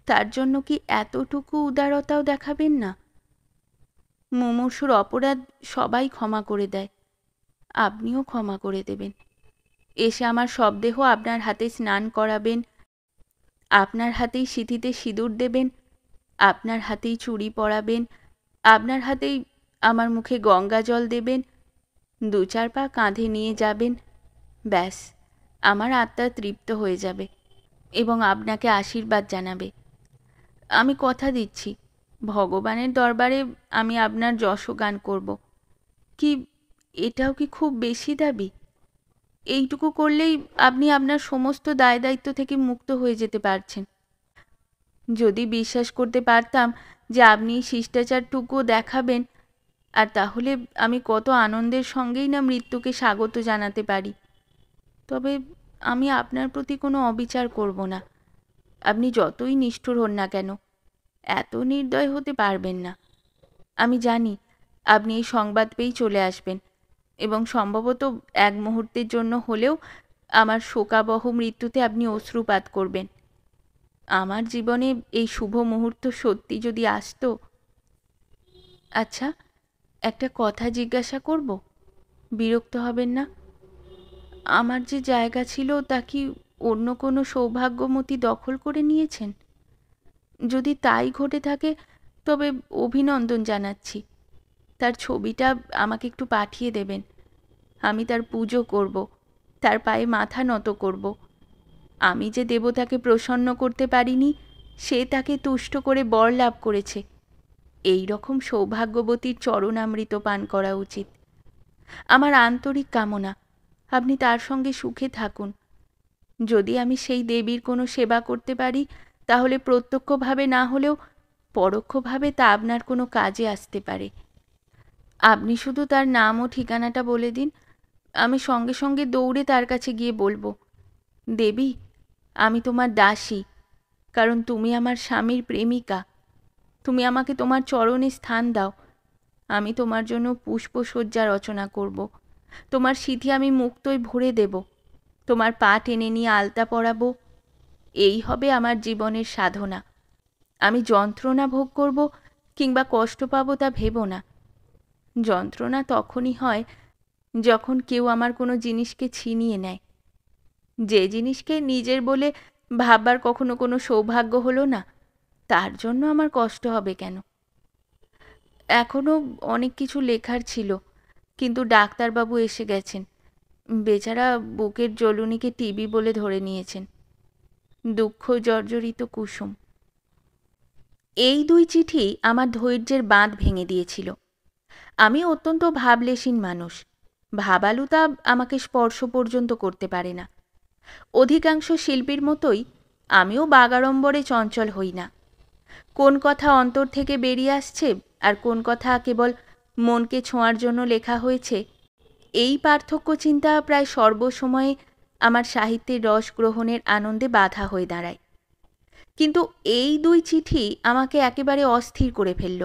তার জন্য কি এতটুকু উদারতাও দেখাবেন না? মুমূর্ষুর অপরাধ সবাই ক্ষমা করে দেয়, আপনিও ক্ষমা করে দেবেন। এসে আমার শবদেহ আপনার হাতে স্নান করাবেন, আপনার হাতেই সিঁথিতে সিঁদুর দেবেন, আপনার হাতেই চুড়ি পরাবেন, আপনার হাতেই আমার মুখে গঙ্গা জল দেবেন, 2-4 পা কাঁধে নিয়ে যাবেন। ব্যাস, আমার আত্মা তৃপ্ত হয়ে যাবে এবং আপনাকে আশীর্বাদ জানাবে। আমি কথা দিচ্ছি, ভগবানের দরবারে আমি আপনার যশগান করব। কি এটাও কি খুব বেশি দাবি? এইটুকু করলেই আপনি আপনার সমস্ত দায় দায়িত্ব থেকে মুক্ত হয়ে যেতে পারছেন। যদি বিশ্বাস করতে পারতাম যে আপনি শিষ্টাচারটুকুও দেখাবেন, আর তাহলে আমি কত আনন্দের সঙ্গেই না মৃত্যুকে স্বাগত জানাতে পারি। তবে আমি আপনার প্রতি কোনো অবিচার করব না। আপনি যতই নিষ্ঠুর হন না কেন, এত নির্দয় হতে পারবেন না। আমি জানি আপনি এই সংবাদ পেয়েই চলে আসবেন এবং সম্ভবত এক মুহূর্তের জন্য হলেও আমার শোকাবহ মৃত্যুতে আপনি অশ্রুপাত করবেন। আমার জীবনে এই শুভ মুহূর্ত সত্যি যদি আসতো। আচ্ছা, একটা কথা জিজ্ঞাসা করব? বিরক্ত হবেন না? আমার যে জায়গা ছিল তা কি অন্য কোনো সৌভাগ্যমতী দখল করে নিয়েছেন? যদি তাই ঘটে থাকে তবে অভিনন্দন জানাচ্ছি। তার ছবিটা আমাকে একটু পাঠিয়ে দেবেন। আমি তার পুজো করব, তার পায়ে মাথা নত করব। আমি যে দেবতাকে প্রসন্ন করতে পারিনি, সে তাকে তুষ্ট করে বর লাভ করেছে। এই রকম সৌভাগ্যবতীর চরণামৃত পান করা উচিত। আমার আন্তরিক কামনা আপনি তার সঙ্গে সুখে থাকুন। যদি আমি সেই দেবীর কোনো সেবা করতে পারি, তাহলে প্রত্যক্ষভাবে না হলেও পরোক্ষভাবে তা আপনার কোনো কাজে আসতে পারে। আপনি শুধু তার নাম ও ঠিকানাটা বলে দিন, আমি সঙ্গে সঙ্গে দৌড়ে তার কাছে গিয়ে বলবো, দেবী, আমি তোমার দাসী, কারণ তুমি আমার স্বামীর প্রেমিকা। তুমি আমাকে তোমার চরণে স্থান দাও। আমি তোমার জন্য পুষ্পসজ্জা রচনা করব। তোমার সিঁথি আমি মুক্তোয় ভরে দেব। তোমার পা টেনে নিয়ে আলতা পরাবো। এই হবে আমার জীবনের সাধনা। আমি যন্ত্রণা ভোগ করব কিংবা কষ্ট পাবো তা ভেবো না। যন্ত্রণা তখনই হয় যখন কেউ আমার কোনো জিনিসকে ছিনিয়ে নেয়। যে জিনিসকে নিজের বলে ভাববার কখনো কোনো সৌভাগ্য হলো না, তার জন্য আমার কষ্ট হবে কেন? এখনও অনেক কিছু লেখার ছিল, কিন্তু ডাক্তারবাবু এসে গেছেন। বেচারা বুকের জ্বলুনিকে টিবি বলে ধরে নিয়েছেন। দুঃখ জর্জরিত কুসুম। এই 2 চিঠি আমার ধৈর্যের বাঁধ ভেঙে দিয়েছিল। আমি অত্যন্ত ভাবলেশীন মানুষ। ভাবালুতা আমাকে স্পর্শ পর্যন্ত করতে পারে না। অধিকাংশ শিল্পীর মতোই আমিও বাগাড়ম্বরে চঞ্চল হই না। কোন কথা অন্তর থেকে বেরিয়ে আসছে আর কোন কথা কেবল মনকে ছোঁয়ার জন্য লেখা হয়েছে, এই পার্থক্য চিন্তা প্রায় সর্বসময়ে আমার সাহিত্যের রস গ্রহণের আনন্দে বাধা হয়ে দাঁড়ায়। কিন্তু এই 2 চিঠি আমাকে একেবারে অস্থির করে ফেলল।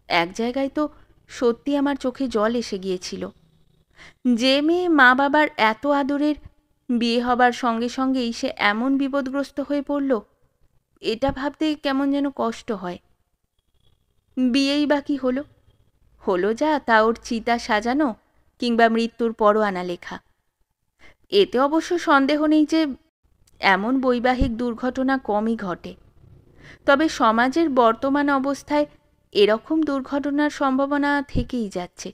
এক জায়গায় তো সত্যি আমার চোখে জল এসে গিয়েছিল। যে মেয়ে মা বাবার এত আদরের, বিয়ে হবার সঙ্গে সঙ্গেই সে এমন বিপদগ্রস্ত হয়ে পড়ল, এটা ভাবতে কেমন যেন কষ্ট হয়। বিয়েই বা কি হলো? হলো যা তা ওর চিতা সাজানো কিংবা মৃত্যুর পরোয়ানা লেখা। এতে অবশ্য সন্দেহ নেই যে এমন বৈবাহিক দুর্ঘটনা কমই ঘটে। তবে সমাজের বর্তমান অবস্থায় এরকম দুর্ঘটনার সম্ভাবনা থেকেই যাচ্ছে।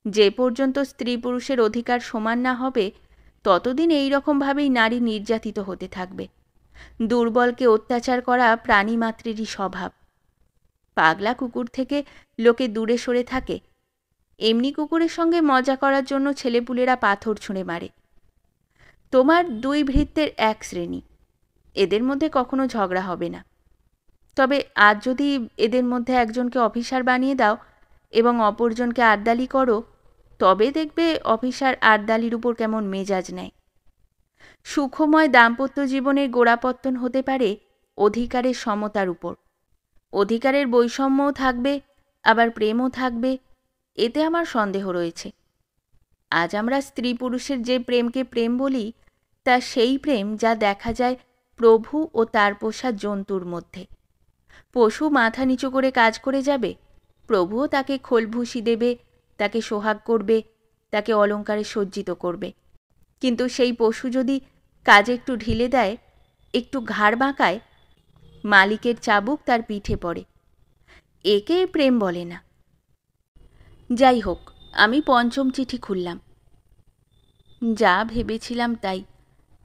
যে পর্যন্ত স্ত্রী পুরুষের অধিকার সমান না হবে, ততদিন এই রকমভাবেই নারী নির্যাতিত হতে থাকবে। দুর্বলকে অত্যাচার করা প্রাণীমাত্রেরই স্বভাব। পাগলা কুকুর থেকে লোকে দূরে সরে থাকে। এমনি কুকুরের সঙ্গে মজা করার জন্য ছেলেপুলেরা পাথর ছুঁড়ে মারে। তোমার দুই ভৃত্যের এক শ্রেণী, এদের মধ্যে কখনো ঝগড়া হবে না। তবে আজ যদি এদের মধ্যে একজনকে অফিসার বানিয়ে দাও এবং অপরজনকে আর্দালি করো, তবে দেখবে অফিসার আর্দালির উপর কেমন মেজাজ নেয়। সুখময় দাম্পত্য জীবনের গোড়াপত্তন হতে পারে অধিকারের সমতার উপর। অধিকারের বৈষম্যও থাকবে, আবার প্রেমও থাকবে, এতে আমার সন্দেহ রয়েছে। আজ আমরা স্ত্রী পুরুষের যে প্রেমকে প্রেম বলি, তা সেই প্রেম যা দেখা যায় প্রভু ও তার পোষা জন্তুর মধ্যে। পশু মাথা নিচু করে কাজ করে যাবে, প্রভুও তাকে খোলভুসি দেবে, তাকে সোহাগ করবে, তাকে অলঙ্কারে সজ্জিত করবে। কিন্তু সেই পশু যদি কাজে একটু ঢিলে দেয়, একটু ঘাড় বাঁকায়, মালিকের চাবুক তার পিঠে পড়ে। একে প্রেম বলে না। যাই হোক, আমি পঞ্চম চিঠি খুললাম। যা ভেবেছিলাম তাই।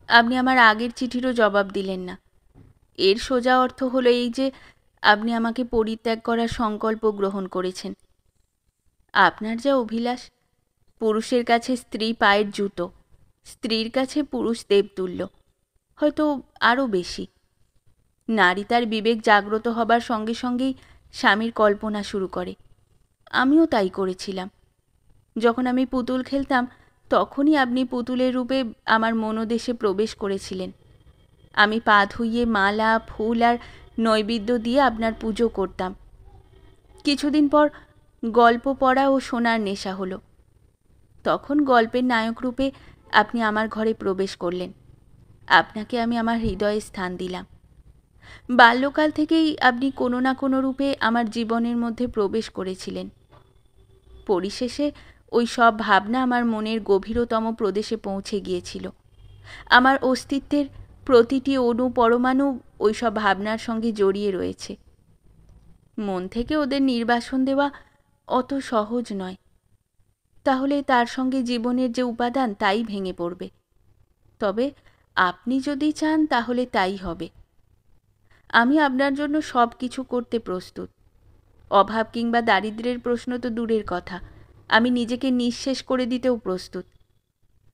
আপনি আমার আগের চিঠিরও জবাব দিলেন না। এর সোজা অর্থ হলো এই যে আপনি আমাকে পরিত্যাগ করার সংকল্প গ্রহণ করেছেন। আপনার যা অভিলাষ, পুরুষের কাছে স্ত্রী পায়ের জুতো, স্ত্রীর কাছে পুরুষ দেবতুল্য, হয়তো আরও বেশি। নারী তার বিবেক জাগ্রত হবার সঙ্গে সঙ্গেই স্বামীর কল্পনা শুরু করে। আমিও তাই করেছিলাম। যখন আমি পুতুল খেলতাম, তখনই আপনি পুতুলের রূপে আমার মনোদেশে প্রবেশ করেছিলেন। আমি পা ধুইয়ে মালা, ফুল আর নৈবেদ্য দিয়ে আপনার পুজো করতাম। কিছুদিন পর গল্প পড়া ও শোনার নেশা হলো। তখন গল্পের নায়ক রূপে আপনি আমার ঘরে প্রবেশ করলেন। আপনাকে আমি আমার হৃদয়ে স্থান দিলাম। বাল্যকাল থেকেই আপনি কোনো না কোনো রূপে আমার জীবনের মধ্যে প্রবেশ করেছিলেন। পরিশেষে ওই সব ভাবনা আমার মনের গভীরতম প্রদেশে পৌঁছে গিয়েছিল। আমার অস্তিত্বের প্রতিটি অণু পরমাণু ওই সব ভাবনার সঙ্গে জড়িয়ে রয়েছে। মন থেকে ওদের নির্বাসন দেওয়া অত সহজ নয়। তাহলে তার সঙ্গে জীবনের যে উপাদান তাই ভেঙে পড়বে। তবে আপনি যদি চান তাহলে তাই হবে। আমি আপনার জন্য সব কিছু করতে প্রস্তুত। অভাব কিংবা দারিদ্র্যের প্রশ্ন তো দূরের কথা, আমি নিজেকে নিঃশেষ করে দিতেও প্রস্তুত।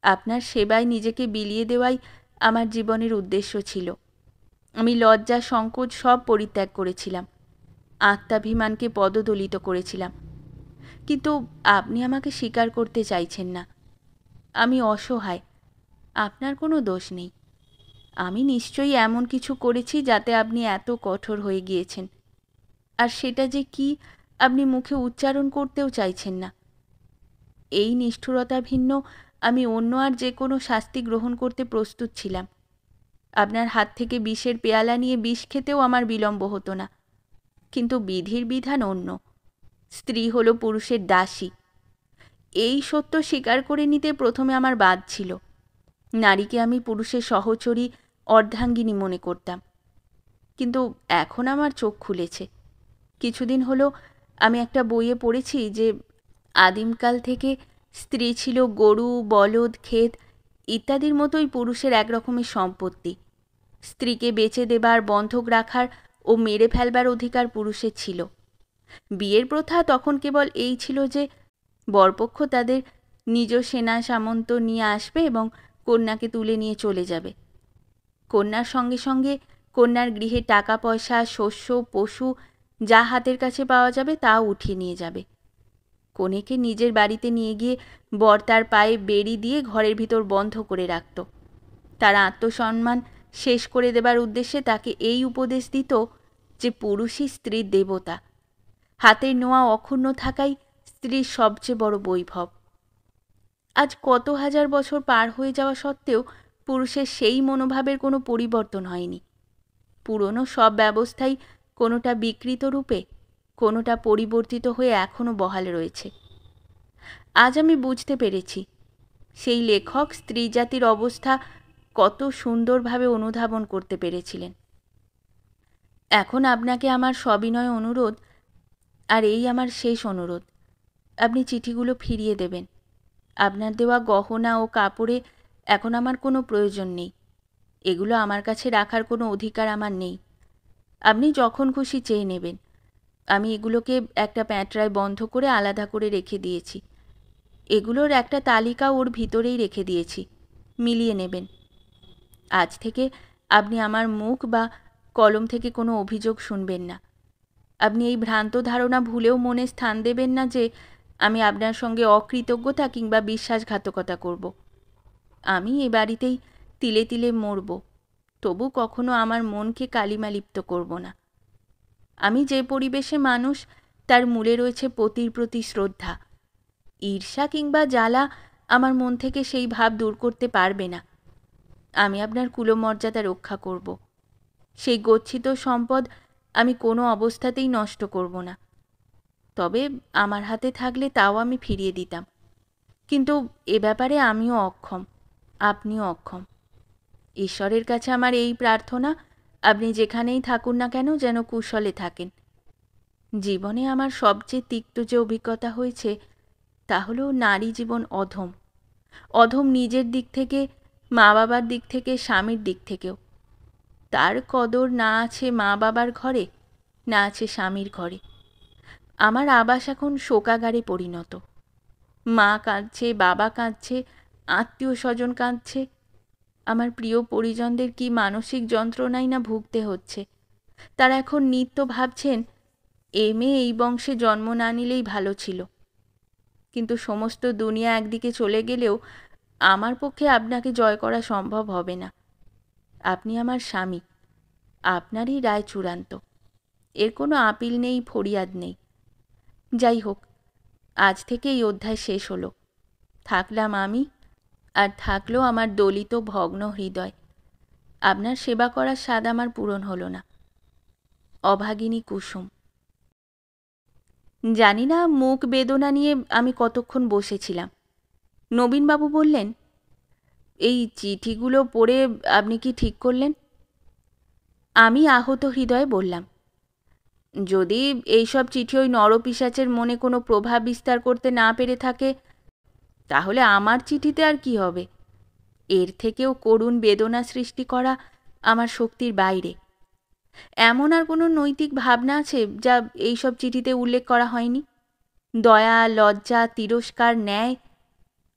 আপনার সেবায় নিজেকে বিলিয়ে দেওয়াই আমার জীবনের উদ্দেশ্য ছিল। আমি লজ্জা, সংকোচ সব পরিত্যাগ করেছিলাম, আত্মাভিমানকে পদদলিত করেছিলাম। কিন্তু আপনি আমাকে স্বীকার করতে চাইছেন না। আমি অসহায়, আপনার কোনো দোষ নেই। আমি নিশ্চয়ই এমন কিছু করেছি যাতে আপনি এত কঠোর হয়ে গিয়েছেন, আর সেটা যে কি আপনি মুখে উচ্চারণ করতেও চাইছেন না। এই নিষ্ঠুরতা ভিন্ন আমি অন্য আর যে কোনো শাস্তি গ্রহণ করতে প্রস্তুত ছিলাম। আপনার হাত থেকে বিষের পেয়ালা নিয়ে বিষ খেতেও আমার বিলম্ব হতো না। কিন্তু বিধির বিধান অন্য। স্ত্রী হলো পুরুষের দাসী। এই সত্য স্বীকার করে নিতে প্রথমে আমার বাদ ছিল। নারীকে আমি পুরুষের সহচরী, অর্ধাঙ্গিনী মনে করতাম। কিন্তু এখন আমার চোখ খুলেছে। কিছুদিন হলো আমি একটা বইয়ে পড়েছি যে আদিমকাল থেকে স্ত্রী ছিল গরু, বলদ, ক্ষেত ইত্যাদির মতোই পুরুষের এক রকমের সম্পত্তি। স্ত্রীকে বেচে দেবার, বন্ধক রাখার ও মেরে ফেলবার অধিকার পুরুষের ছিল। বিয়ের প্রথা তখন কেবল এই ছিল যে বরপক্ষ তাদের নিজ সেনা সামন্ত নিয়ে আসবে এবং কন্যাকে তুলে নিয়ে চলে যাবে। কন্যার সঙ্গে সঙ্গে কন্যার গৃহে টাকা পয়সা, শস্য, পশু যা হাতের কাছে পাওয়া যাবে তাও উঠিয়ে নিয়ে যাবে। কনেকে নিজের বাড়িতে নিয়ে গিয়ে বর তার পায়ে বেড়ি দিয়ে ঘরের ভিতর বন্ধ করে রাখত। তার আত্মসম্মান শেষ করে দেবার উদ্দেশ্যে তাকে এই উপদেশ দিত যে পুরুষই স্ত্রীর দেবতা। হাতের নোয়া অক্ষুণ্ণ থাকাই স্ত্রীর সবচেয়ে বড় বৈভব। আজ কত হাজার বছর পার হয়ে যাওয়া সত্ত্বেও পুরুষের সেই মনোভাবের কোনো পরিবর্তন হয়নি। পুরনো সব ব্যবস্থাই কোনোটা বিকৃত রূপে, কোনোটা পরিবর্তিত হয়ে এখনও বহাল রয়েছে। আজ আমি বুঝতে পেরেছি সেই লেখক স্ত্রী জাতির অবস্থা কত সুন্দরভাবে অনুধাবন করতে পেরেছিলেন। এখন আপনাকে আমার সবিনয় অনুরোধ, আর এই আমার শেষ অনুরোধ, আপনি চিঠিগুলো ফিরিয়ে দেবেন। আপনার দেওয়া গহনা ও কাপড়ে এখন আমার কোনো প্রয়োজন নেই। এগুলো আমার কাছে রাখার কোনো অধিকার আমার নেই। আপনি যখন খুশি চেয়ে নেবেন। আমি এগুলোকে একটা প্যাঁটরায় বন্ধ করে আলাদা করে রেখে দিয়েছি। এগুলোর একটা তালিকা ওর ভিতরেই রেখে দিয়েছি, মিলিয়ে নেবেন। আজ থেকে আপনি আমার মুখ বা কলম থেকে কোনো অভিযোগ শুনবেন না। আপনি এই ভ্রান্ত ধারণা ভুলেও মনে স্থান দেবেন না যে আমি আপনার সঙ্গে অকৃতজ্ঞতা কিংবা বিশ্বাসঘাতকতা করব। আমি এ বাড়িতেই তিলে তিলে মরব, তবু কখনো আমার মনকে কালিমালিপ্ত করব না। আমি যে পরিবেশে মানুষ, তার মূলে রয়েছে পতির প্রতি শ্রদ্ধা। ঈর্ষা কিংবা জ্বালা আমার মন থেকে সেই ভাব দূর করতে পারবে না। আমি আপনার কুলমর্যাদা রক্ষা করব। সেই গচ্ছিত সম্পদ আমি কোনো অবস্থাতেই নষ্ট করব না। তবে আমার হাতে থাকলে তাও আমি ফিরিয়ে দিতাম। কিন্তু এ ব্যাপারে আমিও অক্ষম, আপনিও অক্ষম। ঈশ্বরের কাছে আমার এই প্রার্থনা, আপনি যেখানেই থাকুন না কেন যেন কুশলে থাকেন। জীবনে আমার সবচেয়ে তিক্ত যে অভিজ্ঞতা হয়েছে তা হলো নারী জীবন অধম। অধম নিজের দিক থেকে, মা বাবার দিক থেকে, স্বামীর দিক থেকেও। তার কদর না আছে মা বাবার ঘরে, না আছে স্বামীর ঘরে। আমার আবাস এখন শোকাগারে পরিণত। মা কাঁদছে, বাবা কাঁদছে, আত্মীয় স্বজন কাঁদছে। আমার প্রিয় পরিজনদের কি মানসিক যন্ত্রণাই না ভুগতে হচ্ছে। তারা এখন নিত্য ভাবছেন এ মেয়ে এই বংশে জন্ম না নিলেই ভালো ছিল। কিন্তু সমস্ত দুনিয়া একদিকে চলে গেলেও আমার পক্ষে আপনাকে জয় করা সম্ভব হবে না। আপনি আমার স্বামী, আপনারই রায় চূড়ান্ত। এর কোনো আপিল নেই, ফরিয়াদ নেই। যাই হোক, আজ থেকে এই অধ্যায় শেষ হলো। থাকলাম আমি, আর থাকলো আমার দলিত ভগ্ন হৃদয়। আপনার সেবা করার স্বাদ আমার পূরণ হলো না। অভাগিনী কুসুম। জানি না মুখ বেদনা নিয়ে আমি কতক্ষণ বসেছিলাম। নবীনবাবু বললেন, এই চিঠিগুলো পড়ে আপনি কি ঠিক করলেন? আমি আহত হৃদয়ে বললাম, যদি এইসব চিঠি ওই নরপিশাচের মনে কোনো প্রভাব বিস্তার করতে না পেরে থাকে, তাহলে আমার চিঠিতে আর কি হবে? এর থেকেও করুণ বেদনা সৃষ্টি করা আমার শক্তির বাইরে। এমন আর কোনো নৈতিক ভাবনা আছে যা এইসব চিঠিতে উল্লেখ করা হয়নি? দয়া, লজ্জা, তিরস্কার, ন্যায়,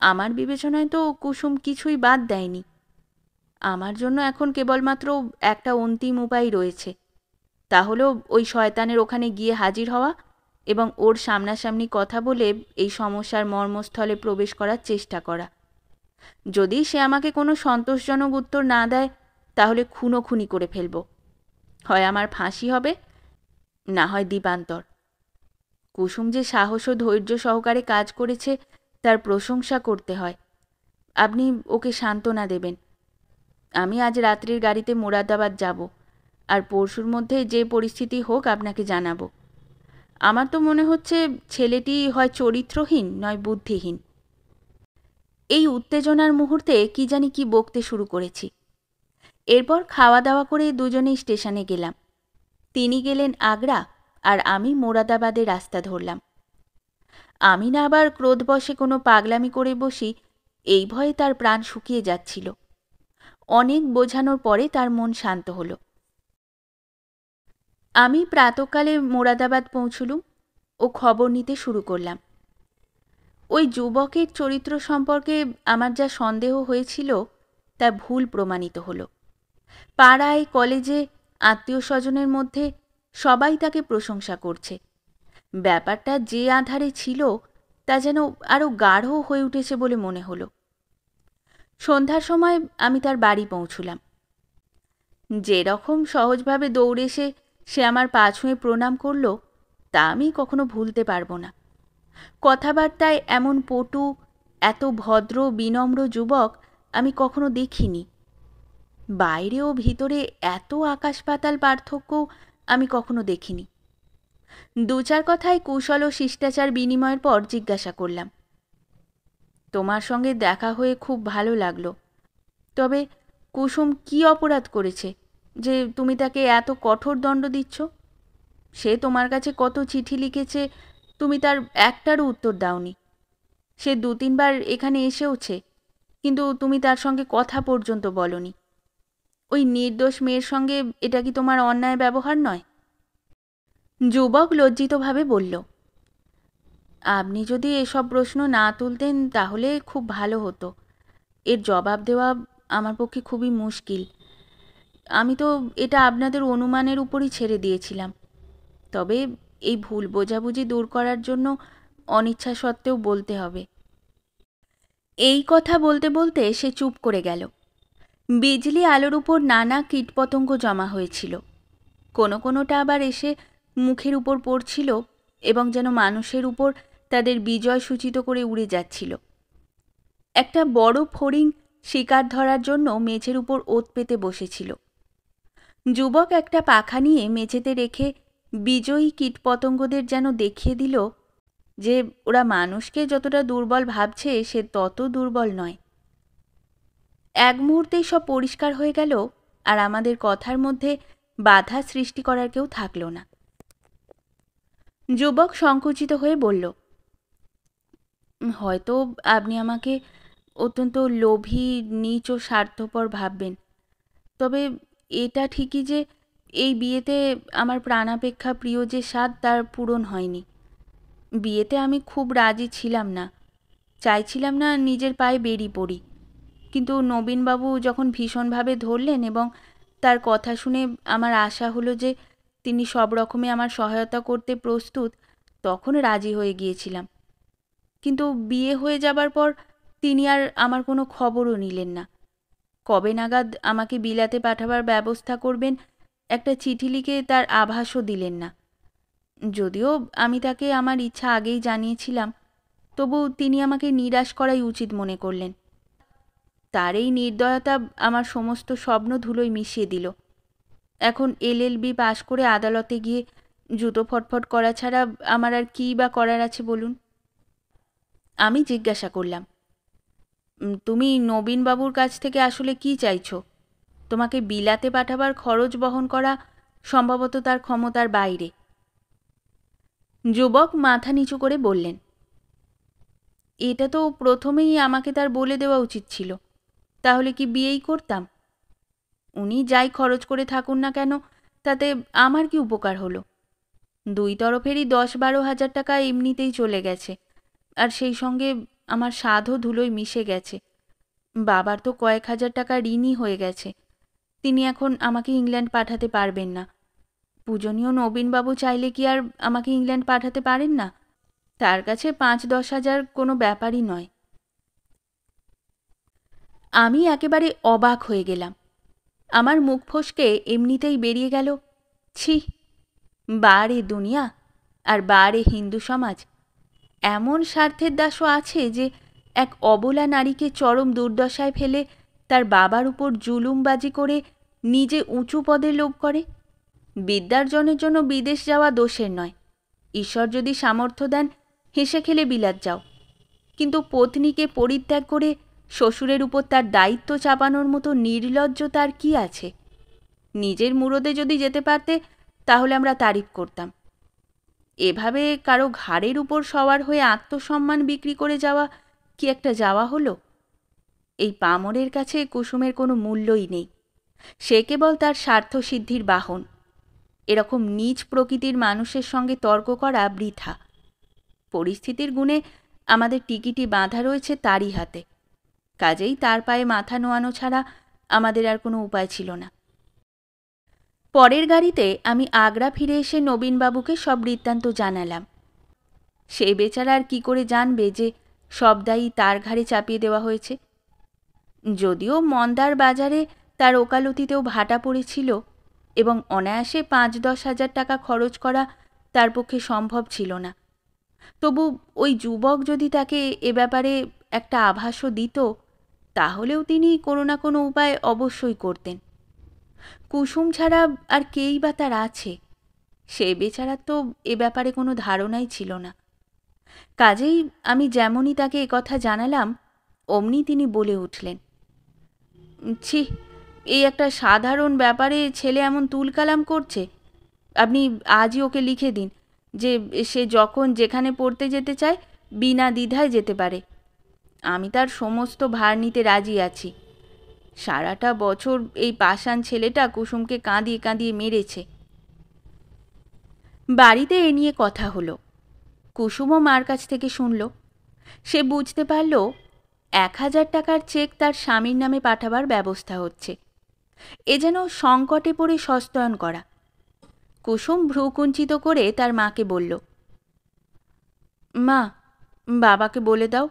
আমার বিবেচনায় তো কুসুম কিছুই বাদ দেয়নি। আমার জন্য এখন কেবলমাত্র একটা অন্তিম উপায় রয়েছে, তা হলো ওই শয়তানের ওখানে গিয়ে হাজির হওয়া এবং ওর সামনাসামনি কথা বলে এই সমস্যার মর্মস্থলে প্রবেশ করার চেষ্টা করা। যদি সে আমাকে কোনো সন্তোষজনক উত্তর না দেয়, তাহলে খুনোখুনি করে ফেলব। হয় আমার ফাঁসি হবে, না হয় দ্বীপান্তর। কুসুম যে সাহস ও ধৈর্য সহকারে কাজ করেছে তার প্রশংসা করতে হয়। আপনি ওকে সান্ত্বনা দেবেন। আমি আজ রাত্রির গাড়িতে মোরাদাবাদ যাব, আর পরশুর মধ্যে যে পরিস্থিতি হোক আপনাকে জানাবো। আমার তো মনে হচ্ছে ছেলেটি হয় চরিত্রহীন নয় বুদ্ধিহীন। এই উত্তেজনার মুহূর্তে কি জানি কি বকতে শুরু করেছি। এরপর খাওয়া দাওয়া করে দুজনেই স্টেশনে গেলাম। তিনি গেলেন আগ্রা, আর আমি মোরাদাবাদের রাস্তা ধরলাম। আমি না আবার ক্রোধবশে কোনো পাগলামি করে বসি, এই ভয়ে তার প্রাণ শুকিয়ে যাচ্ছিল। অনেক বোঝানোর পরে তার মন শান্ত হল। আমি প্রাতকালে মোরাদাবাদ পৌঁছলুম ও খবর নিতে শুরু করলাম। ওই যুবকের চরিত্র সম্পর্কে আমার যা সন্দেহ হয়েছিল তা ভুল প্রমাণিত হল। পাড়ায়, কলেজে, আত্মীয় স্বজনের মধ্যে সবাই তাকে প্রশংসা করছে। ব্যাপারটা যে আধারে ছিল তা যেন আরও গাঢ় হয়ে উঠেছে বলে মনে হলো। সন্ধ্যার সময় আমি তার বাড়ি পৌঁছলাম। যেরকম সহজভাবে দৌড়ে সে আমার পা ছুঁয়ে প্রণাম করল, তা আমি কখনো ভুলতে পারব না। কথাবার্তায় এমন পটু, এত ভদ্র বিনম্র যুবক আমি কখনো দেখিনি। বাইরে ও ভিতরে এত আকাশ পাতাল পার্থক্য আমি কখনো দেখিনি। দু চার কথায় কুশল ও শিষ্টাচার বিনিময়ের পর জিজ্ঞাসা করলাম, তোমার সঙ্গে দেখা হয়ে খুব ভালো লাগলো। তবে কুসুম কি অপরাধ করেছে যে তুমি তাকে এত কঠোর দণ্ড দিচ্ছ? সে তোমার কাছে কত চিঠি লিখেছে, তুমি তার একটারও উত্তর দাওনি। সে ২-৩ বার এখানে এসেওছে, কিন্তু তুমি তার সঙ্গে কথা পর্যন্ত বলনি। ওই নির্দোষ মেয়ের সঙ্গে এটা কি তোমার অন্যায় ব্যবহার নয়? যুবক লজ্জিতভাবে বলল, আপনি যদি এসব প্রশ্ন না তুলতেন তাহলে খুব ভালো হতো। এর জবাব দেওয়া আমার পক্ষে খুবই মুশকিল। আমি তো এটা আপনাদের অনুমানের উপরই ছেড়ে দিয়েছিলাম। তবে এই ভুল বোঝাবুঝি দূর করার জন্য অনিচ্ছা সত্ত্বেও বলতে হবে। এই কথা বলতে বলতে সে চুপ করে গেল। বিজলি আলোর উপর নানা কীটপতঙ্গ জমা হয়েছিল। কোনোটা আবার এসে মুখের উপর পড়ছিল এবং যেন মানুষের উপর তাদের বিজয় সূচিত করে উড়ে যাচ্ছিল। একটা বড় ফড়িং শিকার ধরার জন্য মেঝের উপর ওত পেতে বসেছিল। যুবক একটা পাখা নিয়ে মেঝেতে রেখে বিজয়ী কীটপতঙ্গদের যেন দেখিয়ে দিল যে ওরা মানুষকে যতটা দুর্বল ভাবছে সে তত দুর্বল নয়। এক মুহূর্তেই সব পরিষ্কার হয়ে গেল, আর আমাদের কথার মধ্যে বাধা সৃষ্টি করার কেউ থাকল না। যুবক সংকুচিত হয়ে বলল, হয়তো আপনি আমাকে অত্যন্ত লোভী, নীচ ও স্বার্থপর ভাববেন, তবে এটা ঠিকই যে এই বিয়েতে আমার প্রাণাপেক্ষা প্রিয় যে স্বাদ তার পূরণ হয়নি। বিয়েতে আমি খুব রাজি ছিলাম না, চাইছিলাম না নিজের পায়ে বেরিয়ে পড়ি, কিন্তু নবীনবাবু যখন ভীষণভাবে ধরলেন এবং তার কথা শুনে আমার আশা হলো যে তিনি সব রকমে আমার সহায়তা করতে প্রস্তুত, তখন রাজি হয়ে গিয়েছিলাম। কিন্তু বিয়ে হয়ে যাবার পর তিনি আর আমার কোনো খবরও নিলেন না। কবে নাগাদ আমাকে বিলাতে পাঠাবার ব্যবস্থা করবেন একটা চিঠি লিখে তার আভাসও দিলেন না। যদিও আমি তাকে আমার ইচ্ছা আগেই জানিয়েছিলাম, তবু তিনি আমাকে নিরাশ করাই উচিত মনে করলেন। তার এই নির্দয়তা আমার সমস্ত স্বপ্ন ধুলোয় মিশিয়ে দিল। এখন এলএলবি পাশ করে আদালতে গিয়ে জুতো ফটফট করা ছাড়া আমার আর কী বা করার আছে বলুন? আমি জিজ্ঞাসা করলাম, তুমি নবীনবাবুর কাছ থেকে আসলে কি চাইছো? তোমাকে বিলাতে পাঠাবার খরচ বহন করা সম্ভবত তার ক্ষমতার বাইরে। যুবক মাথা নিচু করে বললেন, এটা তো প্রথমেই আমাকে তার বলে দেওয়া উচিত ছিল। তাহলে কি বিয়েই করতাম? উনি যাই খরচ করে থাকুন না কেন, তাতে আমার কি উপকার হলো? দুই তরফেরই 10-12 হাজার টাকা এমনিতেই চলে গেছে, আর সেই সঙ্গে আমার সাধও ধুলোয় মিশে গেছে। বাবার তো কয়েক হাজার টাকা ঋণই হয়ে গেছে। তিনি এখন আমাকে ইংল্যান্ড পাঠাতে পারবেন না। পূজনীয় নবীনবাবু চাইলে কি আর আমাকে ইংল্যান্ড পাঠাতে পারেন না? তার কাছে 5-10 হাজার কোনো ব্যাপারই নয়। আমি একেবারে অবাক হয়ে গেলাম। আমার মুখ ফসকে এমনিতেই বেরিয়ে গেল, ছি, বারে দুনিয়া আর বারে হিন্দু সমাজ। এমন স্বার্থের দাসও আছে যে এক অবলা নারীকে চরম দুর্দশায় ফেলে তার বাবার উপর জুলুমবাজি করে নিজে উঁচু পদের লোভ করে। বিদ্যার্জনের জন্য বিদেশ যাওয়া দোষের নয়। ঈশ্বর যদি সামর্থ্য দেন, হেসে খেলে বিলাত যাও। কিন্তু পত্নীকে পরিত্যাগ করে শ্বশুরের উপর তার দায়িত্ব চাপানোর মতো নির্লজ্জতা আর কি আছে? নিজের মুরদে যদি যেতে পারতে তাহলে আমরা তারিফ করতাম। এভাবে কারো ঘাড়ের উপর সওয়ার হয়ে আত্মসম্মান বিক্রি করে যাওয়া কি একটা যাওয়া হলো? এই পামরের কাছে কুসুমের কোনো মূল্যই নেই। সে কেবল তার স্বার্থসিদ্ধির বাহন। এরকম নীচ প্রকৃতির মানুষের সঙ্গে তর্ক করা বৃথা। পরিস্থিতির গুণে আমাদের টিকিটি বাঁধা রয়েছে তারই হাতে। কাজেই তার পায়ে মাথা নোয়ানো ছাড়া আমাদের আর কোনো উপায় ছিল না। পরের গাড়িতে আমি আগ্রা ফিরে এসে নবীনবাবুকে সব বৃত্তান্ত জানালাম। সে বেচারা আর কী করে জানবে যে সব দায়ী তার ঘাড়ে চাপিয়ে দেওয়া হয়েছে? যদিও মন্দার বাজারে তার ওকালতিতেও ভাটা পড়েছিল এবং অনায়াসে 5-10 হাজার টাকা খরচ করা তার পক্ষে সম্ভব ছিল না, তবু ওই যুবক যদি তাকে এ ব্যাপারে একটা আভাসও দিত, তাহলেও তিনি কোনো না কোনো উপায় অবশ্যই করতেন। কুসুম ছাড়া আর কেই বা তার আছে? সে বেচারার তো এ ব্যাপারে কোনো ধারণাই ছিল না। কাজেই আমি যেমনই তাকে একথা জানালাম, অমনি তিনি বলে উঠলেন, ছি, এই একটা সাধারণ ব্যাপারে ছেলে এমন তুলকালাম করছে। আপনি আজই ওকে লিখে দিন যে সে যখন যেখানে পড়তে যেতে চায় বিনা দ্বিধায় যেতে পারে। আমি তার সমস্ত ভার নিতে রাজি আছি। সারাটা বছর এই পাষাণ ছেলেটা কুসুমকে কাঁদিয়ে কাঁদিয়ে মেরেছে। বাড়িতে এ নিয়ে কথা হলো। কুসুমও মার কাছ থেকে শুনল। সে বুঝতে পারল 1,000 টাকার চেক তার স্বামীর নামে পাঠাবার ব্যবস্থা হচ্ছে। এ যেন সংকটে পড়ে সস্তয়ন করা। কুসুম ভ্রুকুঞ্চিত করে তার মাকে বলল, মা, বাবাকে বলে দাও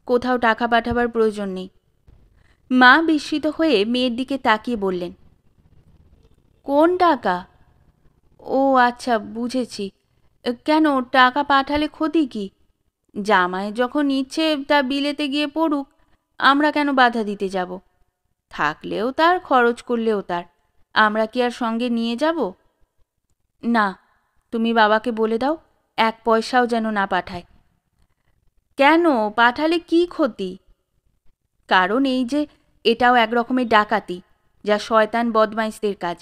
কোথাও টাকা পাঠাবার প্রয়োজন নেই। মা বিস্মিত হয়ে মেয়ের দিকে তাকিয়ে বললেন, কোন টাকা? ও আচ্ছা, বুঝেছি। কেন, টাকা পাঠালে ক্ষতি কি? জামাই যখন ইচ্ছে তা বিলেতে গিয়ে পড়ুক, আমরা কেন বাধা দিতে যাব? থাকলেও তার, খরচ করলেও তার, আমরা কি আর সঙ্গে নিয়ে যাব? না, তুমি বাবাকে বলে দাও 1 পয়সাও যেন না পাঠায়। কেন, পাঠালে কি ক্ষতি? কারণ এই যে এটাও এক রকমের ডাকাতি, যা শয়তান বদমাইশদের কাজ।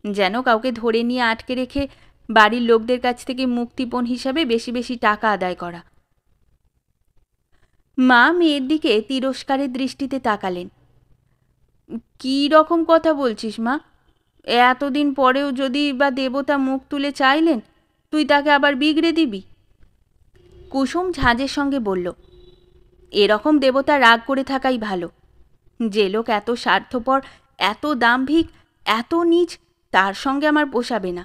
যেন কাউকে ধরে নিয়ে আটকে রেখে বাড়ির লোকদের কাছ থেকে মুক্তিপণ হিসাবে বেশি বেশি টাকা আদায় করা। মা মেয়ের দিকে তিরস্কারের দৃষ্টিতে তাকালেন। কী রকম কথা বলছিস মা? এতদিন পরেও যদি বা দেবতা মুখ তুলে চাইলেন, তুই তাকে আবার বিগড়ে দিবি? কুসুম ঝাঁজের সঙ্গে বলল, এরকম দেবতা রাগ করে থাকাই ভালো। যে লোক এত স্বার্থপর, এত দাম্ভিক, এত নীচ, তার সঙ্গে আমার পোষাবে না।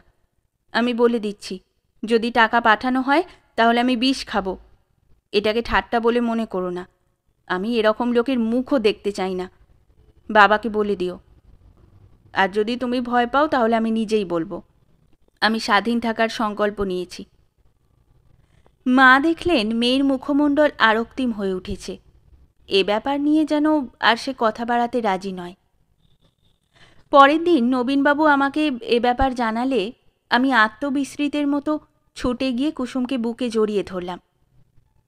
আমি বলে দিচ্ছি, যদি টাকা পাঠানো হয় তাহলে আমি বিষ খাবো। এটাকে ঠাট্টা বলে মনে করো না। আমি এরকম লোকের মুখও দেখতে চাই না। বাবাকে বলে দিও। আর যদি তুমি ভয় পাও তাহলে আমি নিজেই বলবো। আমি স্বাধীন থাকার সংকল্প নিয়েছি। মা দেখলেন মেয়ের মুখমণ্ডল আরক্তিম হয়ে উঠেছে। এ ব্যাপার নিয়ে যেন আর সে কথা বাড়াতে রাজি নয়। পরের দিন নবীনবাবু আমাকে এ ব্যাপার জানালে আমি আত্মবিস্মৃতের মতো ছুটে গিয়ে কুসুমকে বুকে জড়িয়ে ধরলাম।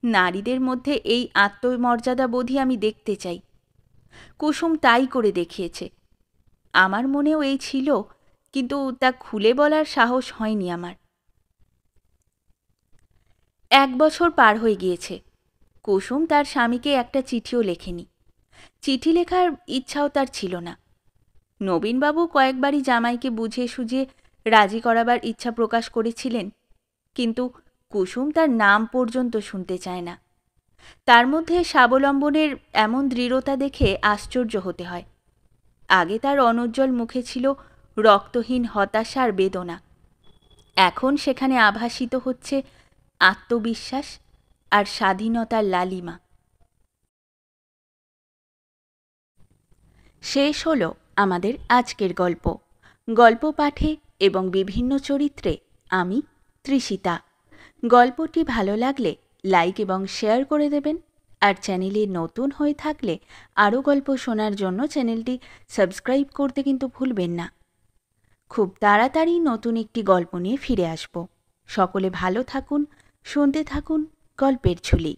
নারীদের মধ্যে এই আত্মমর্যাদা বোধই আমি দেখতে চাই। কুসুম তাই করে দেখিয়েছে। আমার মনেও এই ছিল, কিন্তু তা খুলে বলার সাহস হয়নি আমার। 1 বছর পার হয়ে গিয়েছে। কুসুম তার স্বামীকে একটা চিঠিও লেখেনি। চিঠি লেখার ইচ্ছাও তার ছিল না। নবীনবাবু কয়েকবারই জামাইকে বুঝিয়ে সুঝিয়ে রাজি করাবার ইচ্ছা প্রকাশ করেছিলেন, কিন্তু কুসুম তার নাম পর্যন্ত শুনতে চায় না। তার মধ্যে স্বাবলম্বনের এমন দৃঢ়তা দেখে আশ্চর্য হতে হয়। আগে তার অনুজ্জ্বল মুখে ছিল রক্তহীন হতাশার বেদনা, এখন সেখানে আভাসিত হচ্ছে আত্মবিশ্বাস আর স্বাধীনতার লালিমা। শেষ হলো আমাদের আজকের গল্প। গল্প পাঠে এবং বিভিন্ন চরিত্রে আমি তৃষিতা। গল্পটি ভালো লাগলে লাইক এবং শেয়ার করে দেবেন। আর চ্যানেলে নতুন হয়ে থাকলে আরও গল্প শোনার জন্য চ্যানেলটি সাবস্ক্রাইব করতে কিন্তু ভুলবেন না। খুব তাড়াতাড়ি নতুন একটি গল্প নিয়ে ফিরে আসব। সকলে ভালো থাকুন, শুনতে থাকুন গল্পের ঝুলি।